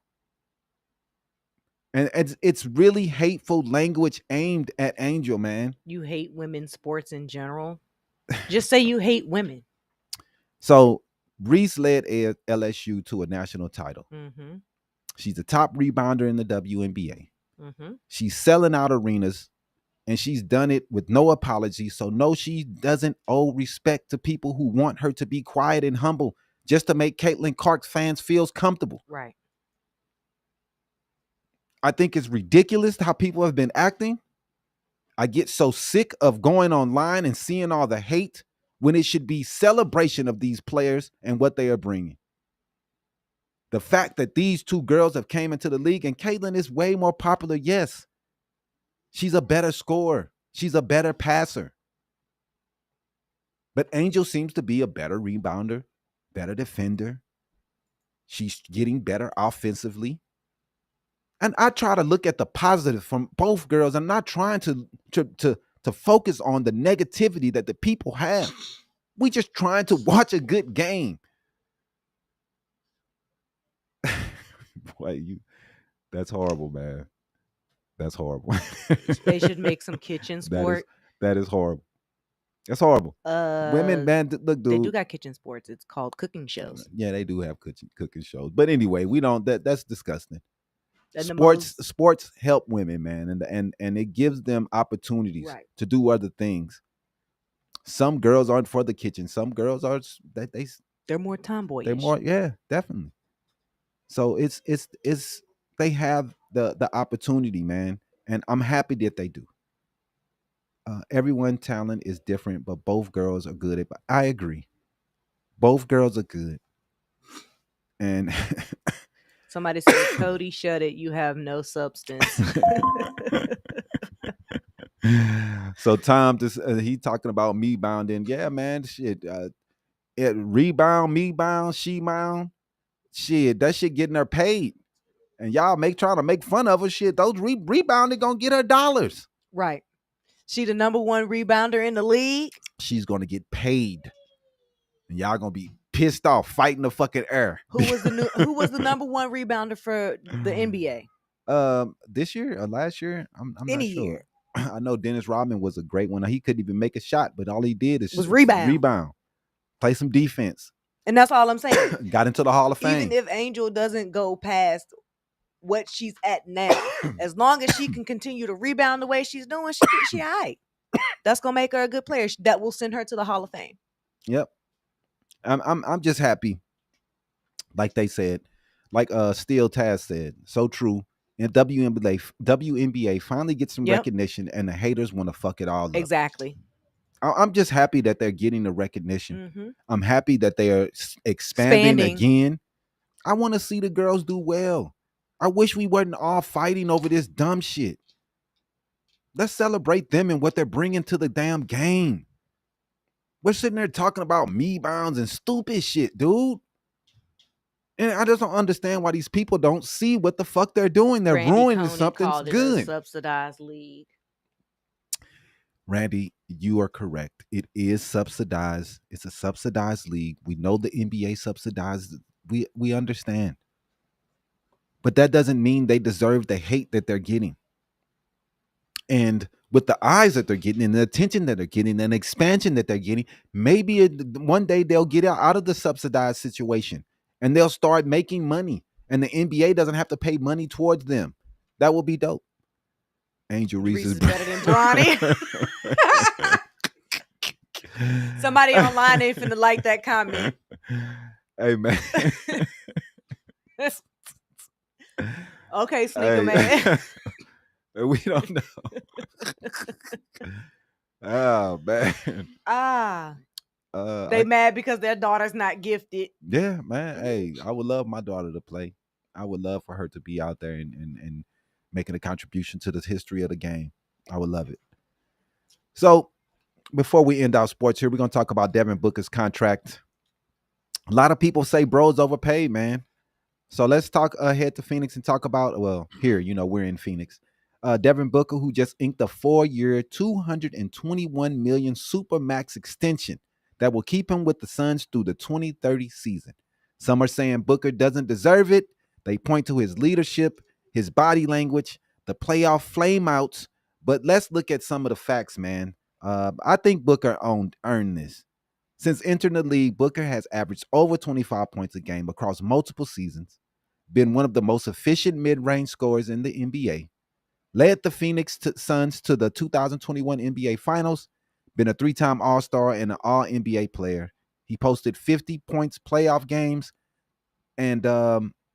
And it's really hateful language aimed at Angel, man. You hate women's sports in general. Just say you hate women. So Reese led LSU to a national title. Mm-hmm. She's a top rebounder in the WNBA. Mm-hmm. She's selling out arenas, and she's done it with no apology. So no, she doesn't owe respect to people who want her to be quiet and humble just to make Caitlin Clark's fans feel comfortable. Right. I think it's ridiculous how people have been acting. I get so sick of going online and seeing all the hate when it should be celebration of these players and what they are bringing. The fact that these two girls have came into the league, and Caitlyn is way more popular, yes. She's a better scorer. She's a better passer. But Angel seems to be a better rebounder, better defender. She's getting better offensively. And I try to look at the positive from both girls. I'm not trying to focus on the negativity that the people have. We just trying to watch a good game. Boy, that's horrible, man. That's horrible. They should make some kitchen sport. That is horrible. That's horrible. Women, man, look, dude. They do got kitchen sports. It's called cooking shows. Yeah, they do have cooking shows. But anyway, that's disgusting. And Sports help women, man, and it gives them opportunities to do other things. Some girls aren't for the kitchen. Some girls are they're more tomboyish. They're more, yeah, definitely. So it's they have the opportunity, man, and I'm happy that they do. Everyone's talent is different, but both girls are good. I agree. Both girls are good. And somebody said, Cody, shut it. You have no substance. So Tom, he talking about me bounding. Yeah, man, shit. Rebound, me bound, she bound. Shit, that shit getting her paid. And y'all trying to make fun of her. Shit, those rebounding gonna get her dollars. Right. She the number one rebounder in the league. She's gonna get paid. And y'all gonna be pissed off fighting the fucking air. Who was the number one rebounder for the NBA? This year or last year? I'm not sure. Year. I know Dennis Rodman was a great one. He couldn't even make a shot, but all he did was rebound. Play some defense. And that's all I'm saying. Got into the Hall of Fame. Even if Angel doesn't go past what she's at now, as long as she can continue to rebound the way she's doing, she all right. That's gonna make her a good player. That will send her to the Hall of Fame. Yep. I'm just happy. Like they said, like Steel Taz said, so true. And WNBA finally gets some recognition, and the haters want to fuck it all up. Exactly. I'm just happy that they're getting the recognition. Mm-hmm. I'm happy that they are expanding again. I want to see the girls do well. I wish we weren't all fighting over this dumb shit. Let's celebrate them and what they're bringing to the damn game. We're sitting there talking about me bounds and stupid shit, dude. And I just don't understand why these people don't see what the fuck they're doing. They're ruining something good. A subsidized league. Randy, you are correct. It is subsidized. It's a subsidized league. We know the NBA subsidizes. We understand. but that doesn't mean they deserve the hate that they're getting. And with the eyes that they're getting and the attention that they're getting and the expansion that they're getting, maybe one day they'll get out of the subsidized situation and they'll start making money, and the NBA doesn't have to pay money towards them. That will be dope. Angel Reese is better than Bronny. Somebody online ain't finna like that comment. Hey, man. Okay, Sneaker Man. We don't know. Oh, man. They mad because their daughter's not gifted. Yeah, man. Hey, I would love my daughter to play. I would love for her to be out there and making a contribution to the history of the game. I would love it. So before we end our sports here, we're going to talk about Devin Booker's contract. A lot of people say bro's overpaid, man. So let's head to Phoenix and talk about, well, here, we're in Phoenix. Devin Booker, who just inked a 4-year, $221 million Supermax extension that will keep him with the Suns through the 2030 season. Some are saying Booker doesn't deserve it. They point to his leadership, his body language, the playoff flameouts. But let's look at some of the facts, man. I think Booker earned this. Since entering the league, Booker has averaged over 25 points a game across multiple seasons, been one of the most efficient mid-range scorers in the NBA, led the Phoenix Suns to the 2021 NBA Finals, been a 3-time All-Star and an All-NBA player. He posted 50 points playoff games and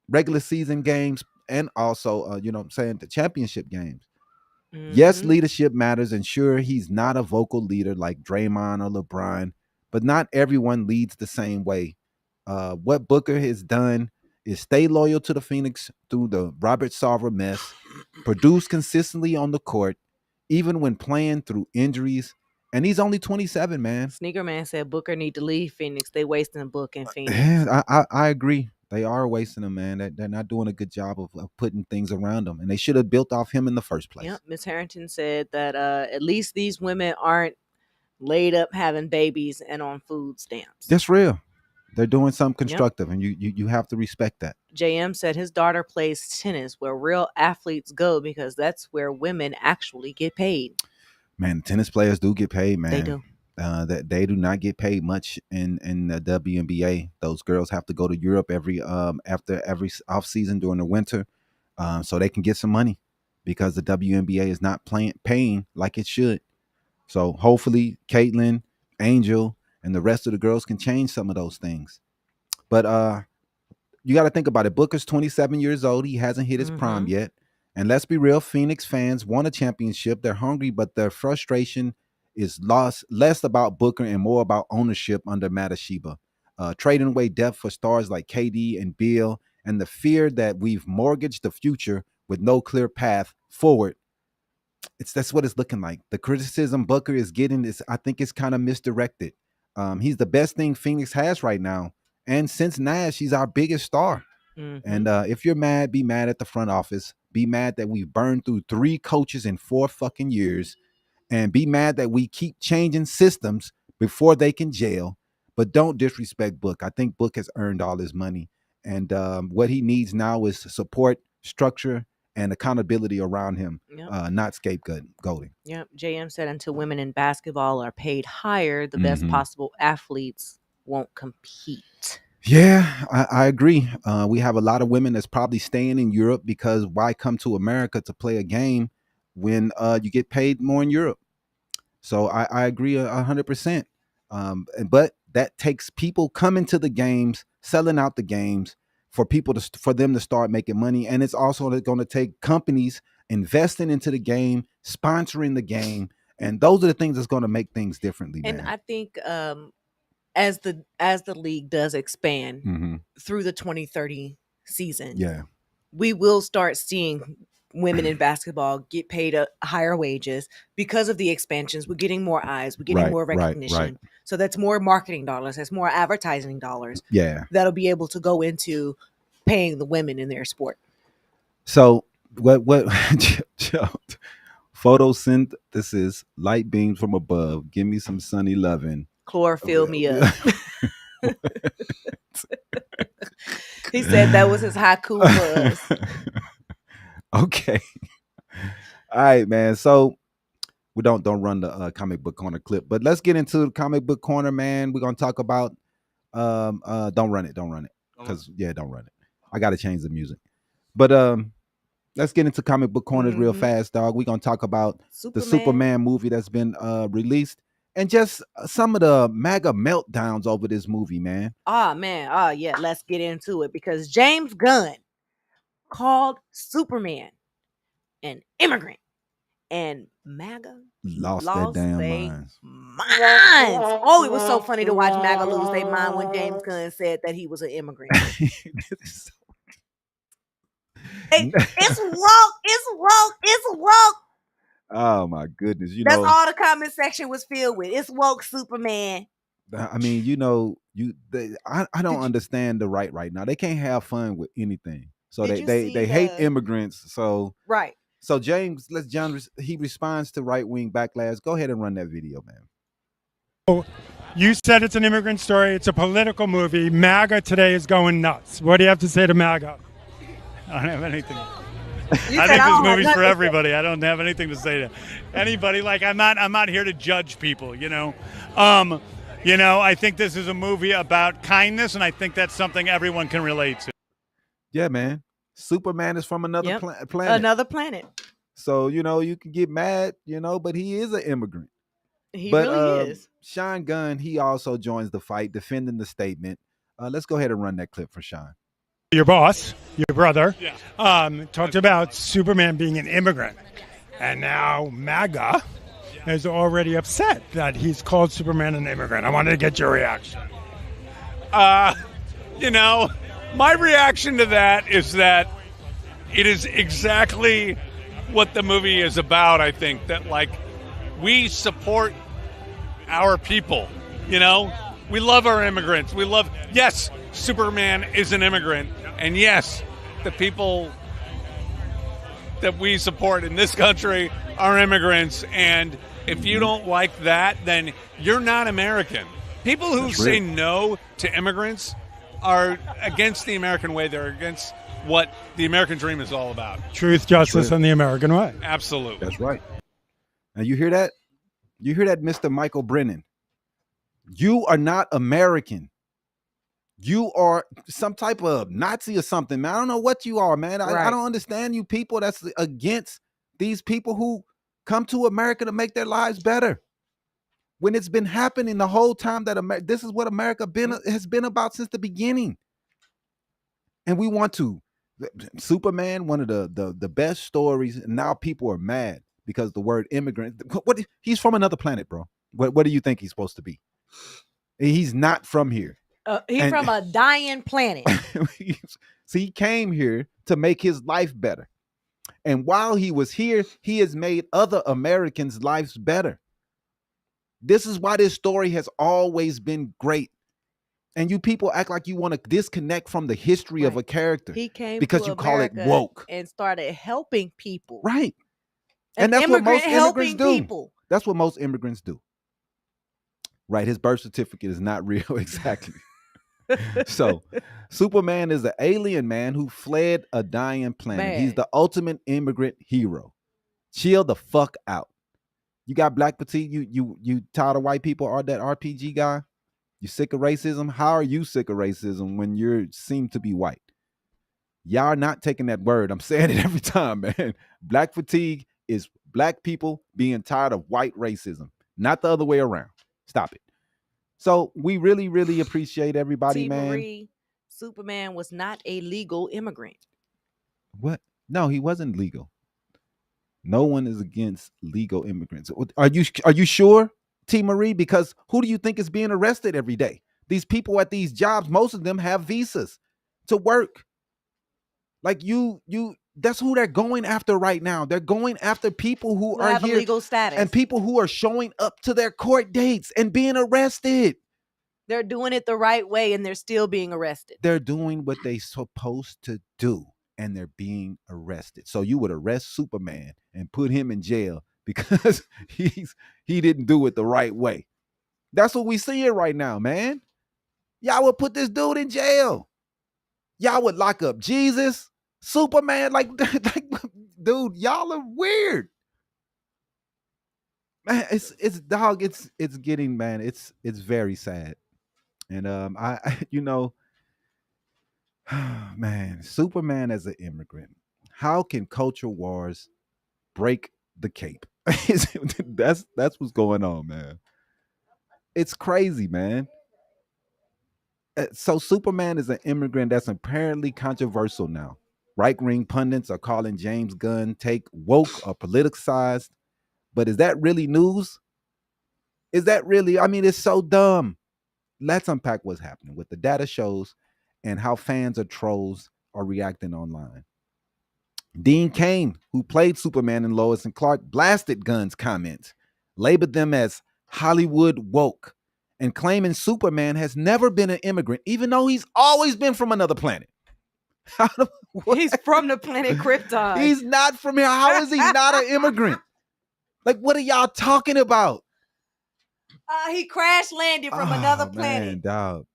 regular season games, and also, the championship games. Mm-hmm. Yes, leadership matters, and sure, he's not a vocal leader like Draymond or LeBron, but not everyone leads the same way. What Booker has done is stay loyal to the Phoenix through the Robert Sarver mess, produce consistently on the court, even when playing through injuries. And he's only 27, man. Sneaker Man said Booker need to leave Phoenix. They wasting Book in Phoenix. Yeah, I agree. They are wasting him, man. They're not doing a good job of putting things around him. And they should have built off him in the first place. Yep. Miss Harrington said that at least these women aren't laid up having babies and on food stamps. That's real. They're doing something constructive, and you have to respect that. JM said his daughter plays tennis, where real athletes go, because that's where women actually get paid. Man, tennis players do get paid, man. They do. That they do not get paid much in the WNBA. Those girls have to go to Europe after every off season during the winter, so they can get some money, because the WNBA is not paying like it should. So hopefully Caitlin, Angel, and the rest of the girls can change some of those things. But you got to think about it. Booker's 27 years old. He hasn't hit his prime yet. And let's be real, Phoenix fans want a championship. They're hungry, but their frustration is less about Booker and more about ownership under Matasheba. Trading away depth for stars like KD and Beal, and the fear that we've mortgaged the future with no clear path forward. That's what it's looking like. The criticism Booker is getting is, I think, it's kind of misdirected. He's the best thing Phoenix has right now. And since Nash, he's our biggest star. Mm-hmm. And if you're mad, be mad at the front office. Be mad that we've burned through 3 coaches in 4 fucking years. And be mad that we keep changing systems before they can jail. But don't disrespect Book. I think Book has earned all his money. And what he needs now is support, structure, and accountability around him, not scapegoating. Yep. JM said until women in basketball are paid higher, the best possible athletes won't compete. Yeah, I agree. We have a lot of women that's probably staying in Europe, because why come to America to play a game when you get paid more in Europe? So I agree 100%. But that takes people coming to the games, selling out the games, for them to start making money. And it's also going to take companies investing into the game, sponsoring the game. And those are the things that's going to make things differently, man. And I think as the league does expand through the 2030 season, we will start seeing women in basketball get paid higher wages because of the expansions. We're getting more eyes. We're getting more recognition. Right. So that's more marketing dollars. That's more advertising dollars. Yeah. That'll be able to go into paying the women in their sport. So what photosynthesis, light beams from above. Give me some sunny loving. Chlorophyll me up. He said that was his haiku buzz. Okay. All right, man. So we don't run the comic book corner clip, but let's get into the comic book corner, man. We're gonna talk about don't run it, because don't run it. I gotta change the music, but let's get into comic book corners real fast, dog. We're gonna talk about the Superman movie that's been released, and just some of the MAGA meltdowns over this movie, man. Yeah, let's get into it, because James Gunn called Superman an immigrant, and MAGA lost their damn minds. Oh, it was so funny to watch MAGA lose their mind when James Gunn said that he was an immigrant. It's woke. Oh my goodness. That's all the comment section was filled with. It's woke Superman. I mean, I don't understand the right now. They can't have fun with anything. So they hate immigrants. So right. So James, he responds to right-wing backlash. Go ahead and run that video, man. So you said it's an immigrant story. It's a political movie. MAGA today is going nuts. What do you have to say to MAGA? I don't have anything. I think this movie's for everybody. I don't have anything to say to anybody. Like I'm not here to judge people. I think this is a movie about kindness, and I think that's something everyone can relate to. Yeah, man. Superman is from another planet. Another planet. So you can get mad, but he is an immigrant. He really is. Sean Gunn, he also joins the fight, defending the statement. Let's go ahead and run that clip for Sean. Your boss, your brother, talked about Superman being an immigrant. And now MAGA is already upset that he's called Superman an immigrant. I wanted to get your reaction. My reaction to that is that it is exactly what the movie is about, I think. That, we support our people, We love our immigrants. Yes, Superman is an immigrant. And yes, the people that we support in this country are immigrants. And if you don't like that, then you're not American. People who say no to immigrants are against the American way. They're against what the American dream is all about. Truth, justice, and the American way. Absolutely. That's right. Now you hear that? You hear that, Mr. Michael Brennan? You are not American. You are some type of Nazi or something, man. I don't know what you are, man. I don't understand you people that's against these people who come to America to make their lives better. When it's been happening the whole time that this is what America has been about since the beginning. And we want to. Superman, one of the best stories, and now people are mad because the word immigrant. He's from another planet, bro. What do you think he's supposed to be? He's not from here. He's from a dying planet. See, he came here to make his life better. And while he was here, he has made other Americans' lives better. This is why this story has always been great. And you people act like you want to disconnect from the history of a character. He came because to you America call it woke. and started helping people. Right. And that's what most immigrants do. People. That's what most immigrants do. Right. His birth certificate is not real. Exactly. So Superman is an alien man who fled a dying planet. He's the ultimate immigrant hero. Chill the fuck out. You got black fatigue. You tired of white people? Are that RPG guy? You sick of racism? How are you sick of racism when you seem to be white? Y'all are not taking that word. I'm saying it every time, man. Black fatigue is black people being tired of white racism, not the other way around. Stop it. So we really, really appreciate everybody, man. Marie, Superman was not a legal immigrant. What? No, he wasn't legal. No one is against legal immigrants. Are you sure, T. Marie? Because who do you think is being arrested every day? These people at these jobs, most of them have visas to work. Like that's who they're going after right now. They're going after people who are have here, legal status, and people who are showing up to their court dates and being arrested. They're doing it the right way, and they're still being arrested. They're doing what they're supposed to do, and they're being arrested. So you would arrest Superman and put him in jail because he didn't do it the right way. That's what we see right now, man. Y'all would put this dude in jail. Y'all would lock up Jesus, Superman, like dude, y'all are weird. Man, it's dog, it's getting, man, it's very sad. And I man, Superman as an immigrant. How can culture wars break the cape? That's what's going on, man. It's crazy, man. So Superman is an immigrant that's apparently controversial now. Right-wing pundits are calling James Gunn take woke or politicized. But is that really news? Is that really? I mean, it's so dumb. Let's unpack what's happening, what the data shows, and how fans or trolls are reacting online. Dean Cain, who played Superman in Lois and Clark, blasted Gunn's comments, labeled them as Hollywood woke, and claiming Superman has never been an immigrant, even though he's always been from another planet. He's from the planet Krypton. He's not from here. How is he not an immigrant? Like, what are y'all talking about? He crash landed from another planet. Man, dog.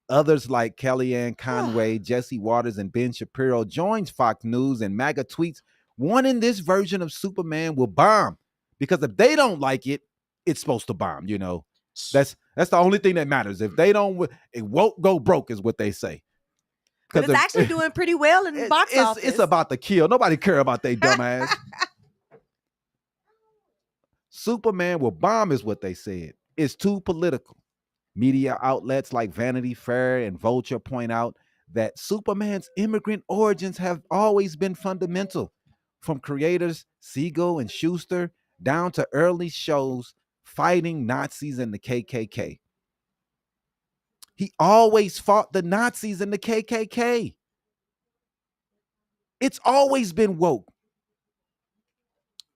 Others like Kellyanne Conway, Jesse Waters, and Ben Shapiro joins Fox News and MAGA tweets warning this version of Superman will bomb, because if they don't like it, it's supposed to bomb. You know, that's the only thing that matters. If they don't, it won't go broke, is what they say. But it's actually doing pretty well in the box office. It's about to kill. Nobody care about they dumbass. Superman will bomb is what they said. It's too political. Media outlets like Vanity Fair and Vulture point out that Superman's immigrant origins have always been fundamental, from creators Siegel and Schuster down to early shows fighting Nazis and the KKK. He always fought the Nazis and the KKK. It's always been woke.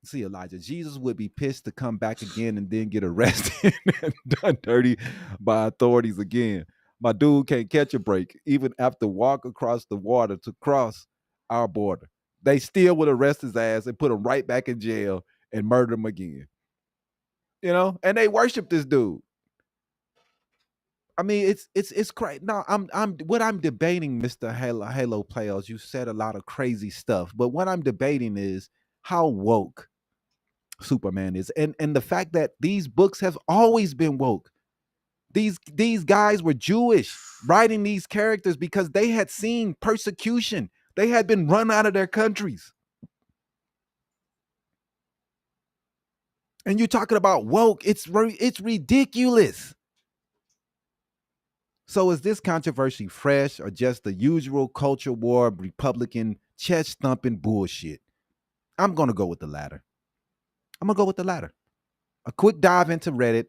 See, Elijah, Jesus would be pissed to come back again and then get arrested and done dirty by authorities again. My dude can't catch a break, even after walk across the water to cross our border. They still would arrest his ass and put him right back in jail and murder him again. You know, and they worship this dude. I mean, it's crazy. No, I'm debating, Mr. Halo Players. You said a lot of crazy stuff, but what I'm debating is how woke Superman is, and the fact that these books have always been woke. These guys were Jewish writing these characters because they had seen persecution. They had been run out of their countries. And you're talking about woke. It's ridiculous. So is this controversy fresh or just the usual culture war Republican chest thumping bullshit? I'm going to go with the latter. A quick dive into Reddit,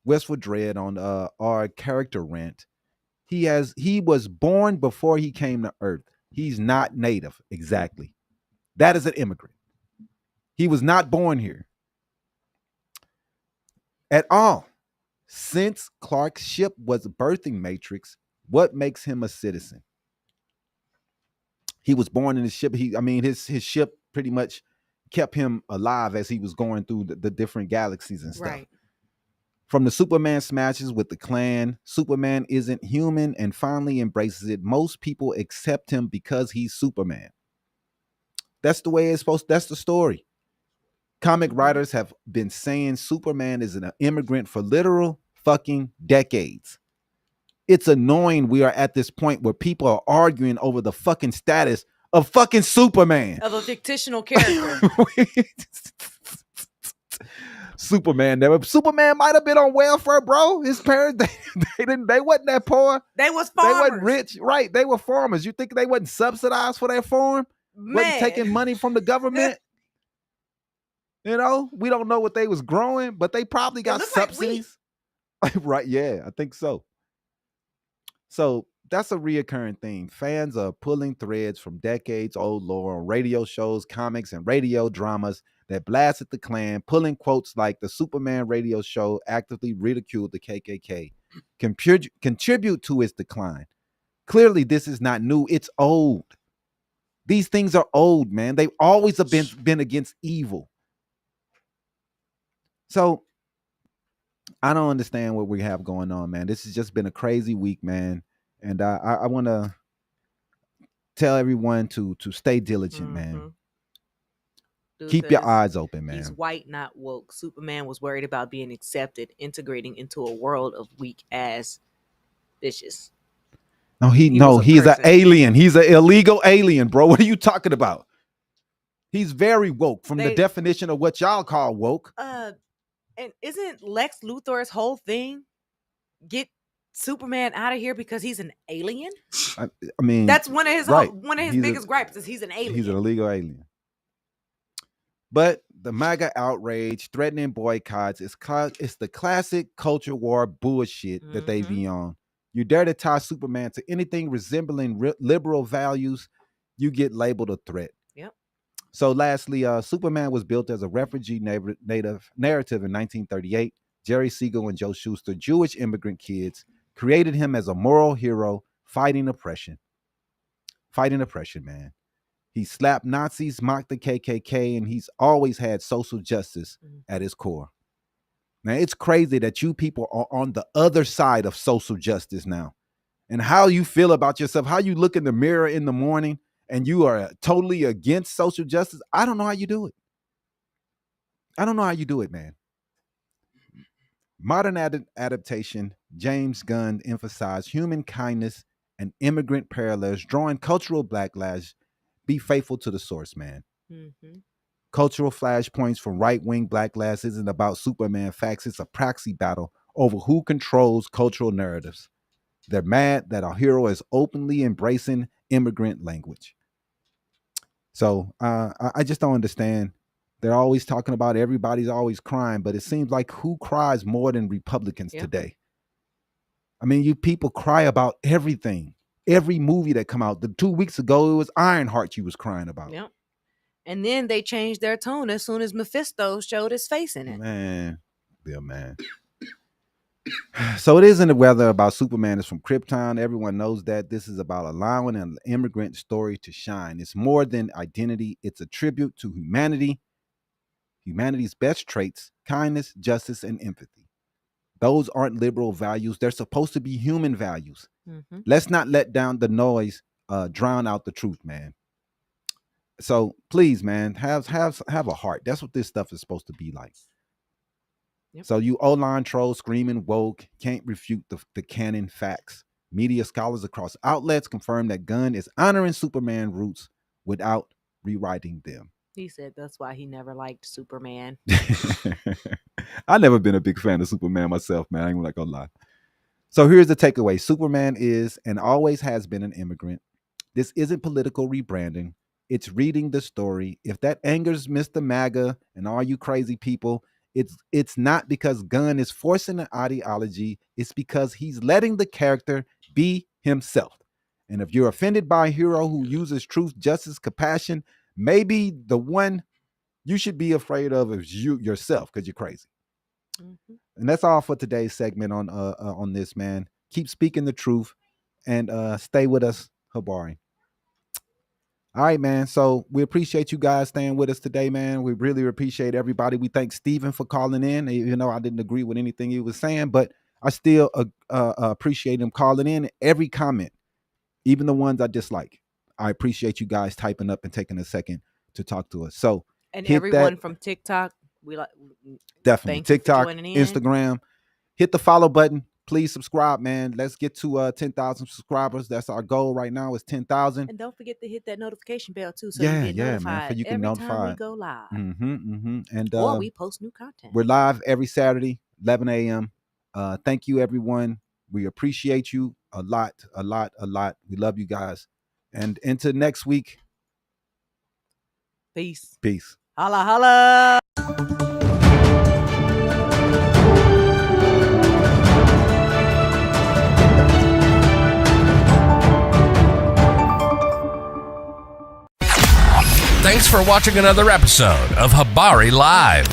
Westwood Dread on our character rant. He was born before he came to Earth. He's not native. Exactly. That is an immigrant. He was not born here at all. Since Clark's ship was a birthing matrix, what makes him a citizen? He was born in his ship. His ship pretty much kept him alive as he was going through the different galaxies and stuff. Right. From the Superman smashes with the Klan, Superman isn't human and finally embraces it. Most people accept him because he's Superman. That's the way it's supposed to. That's the story. Comic writers have been saying Superman is an immigrant for literal fucking decades. It's annoying we are at this point where people are arguing over the fucking status of fucking Superman. Of a fictional character. Superman might have been on welfare, bro. His parents, they wasn't that poor. They was farmers. They wasn't rich. Right. They were farmers. You think they wasn't subsidized for their farm? Wasn't taking money from the government? You know, we don't know what they was growing, but they probably got subsidies. Right, yeah, I think so. So that's a reoccurring thing. Fans are pulling threads from decades-old lore on radio shows, comics, and radio dramas that blasted the Klan, pulling quotes like the Superman radio show actively ridiculed the KKK, contribute to its decline. Clearly, this is not new. It's old. These things are old, man. They've always been against evil. So I don't understand what we have going on, man. This has just been a crazy week, man. And I want to tell everyone to stay diligent, man. Dude Keep your says eyes open, man. He's white, not woke. Superman was worried about being accepted, integrating into a world of weak ass bitches. No, he's an alien. He's an illegal alien, bro. What are you talking about? He's very woke from the definition of what y'all call woke. And isn't Lex Luthor's whole thing get Superman out of here because he's an alien? I mean, that's one of his biggest gripes is he's an alien. He's an illegal alien. But the MAGA outrage, threatening boycotts, it's the classic culture war bullshit that they be on. You dare to tie Superman to anything resembling liberal values, you get labeled a threat. Yep. So lastly, Superman was built as a refugee native narrative in 1938. Jerry Siegel and Joe Shuster, Jewish immigrant kids, created him as a moral hero fighting oppression. Fighting oppression, man. He slapped Nazis, mocked the KKK, and he's always had social justice at his core. Now, it's crazy that you people are on the other side of social justice now. And how you feel about yourself, how you look in the mirror in the morning and you are totally against social justice. I don't know how you do it. I don't know how you do it, man. Modern adaptation, James Gunn emphasized human kindness and immigrant parallels, drawing cultural backlash. Be faithful to the source, man. Cultural flashpoints from right-wing backlash isn't about Superman facts. It's a proxy battle over who controls cultural narratives. They're mad that our hero is openly embracing immigrant language. So I just don't understand. They're always talking about everybody's always crying, but it seems like who cries more than Republicans today? I mean, you people cry about everything. Every movie that come out. 2 weeks ago, it was Ironheart you was crying about. Yep. And then they changed their tone as soon as Mephisto showed his face in it. Man. Yeah, man. So it isn't whether about Superman is from Krypton. Everyone knows that. This is about allowing an immigrant story to shine. It's more than identity. It's a tribute to humanity, humanity's best traits, kindness, justice, and empathy. Those aren't liberal values. They're supposed to be human values. Let's not let down the noise drown out the truth, man. So please, man, have a heart. That's what this stuff is supposed to be like. So you online trolls screaming woke can't refute the canon facts. Media scholars across outlets confirm that Gunn is honoring Superman roots without rewriting them. He said that's why he never liked Superman. I've never been a big fan of Superman myself, man. I ain't gonna lie. So here's the takeaway. Superman is and always has been an immigrant. This isn't political rebranding. It's reading the story. If that angers Mr. MAGA and all you crazy people, it's not because Gunn is forcing an ideology. It's because he's letting the character be himself. And if you're offended by a hero who uses truth, justice, compassion, maybe the one you should be afraid of is you yourself because you're crazy. And that's all for today's segment on this, man. Keep speaking the truth and stay with us, Habari. All right, man. So we appreciate you guys staying with us today, man. We really appreciate everybody. We thank Steven for calling in. Even though I didn't agree with anything he was saying, but I still appreciate him calling in. Every comment, even the ones I dislike. I appreciate you guys typing up and taking a second to talk to us. So and everyone from TikTok, we like definitely TikTok, Instagram. Hit the follow button. Please subscribe, man. Let's get to 10,000 subscribers. That's our goal right now. Is 10,000. And don't forget to hit that notification bell too, so you get notified man. So you can every notify. time we go live. And or we post new content. We're live every Saturday, 11 a.m. Thank you, everyone. We appreciate you a lot. We love you guys. And into next week. Peace. Peace. Holla, holla. Thanks for watching another episode of Habari Live.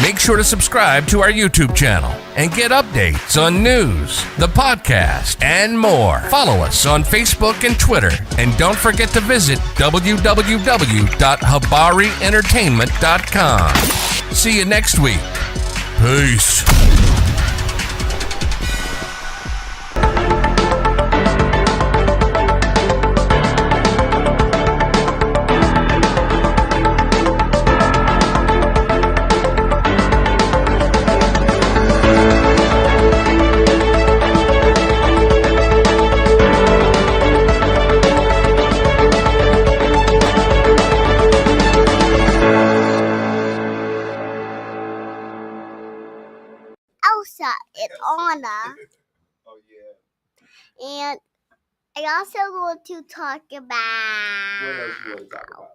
Make sure to subscribe to our YouTube channel and get updates on news, the podcast, and more. Follow us on Facebook and Twitter. And don't forget to visit www.habarientertainment.com. See you next week. Peace. Elsa and Anna. Oh yeah. And I also want to talk about. What else you want to talk about?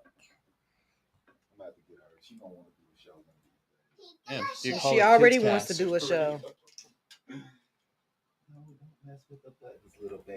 I'm about to get her. She don't want to do a show. Yeah, she already wants to do a show. No, don't mess with the buttons, little baby.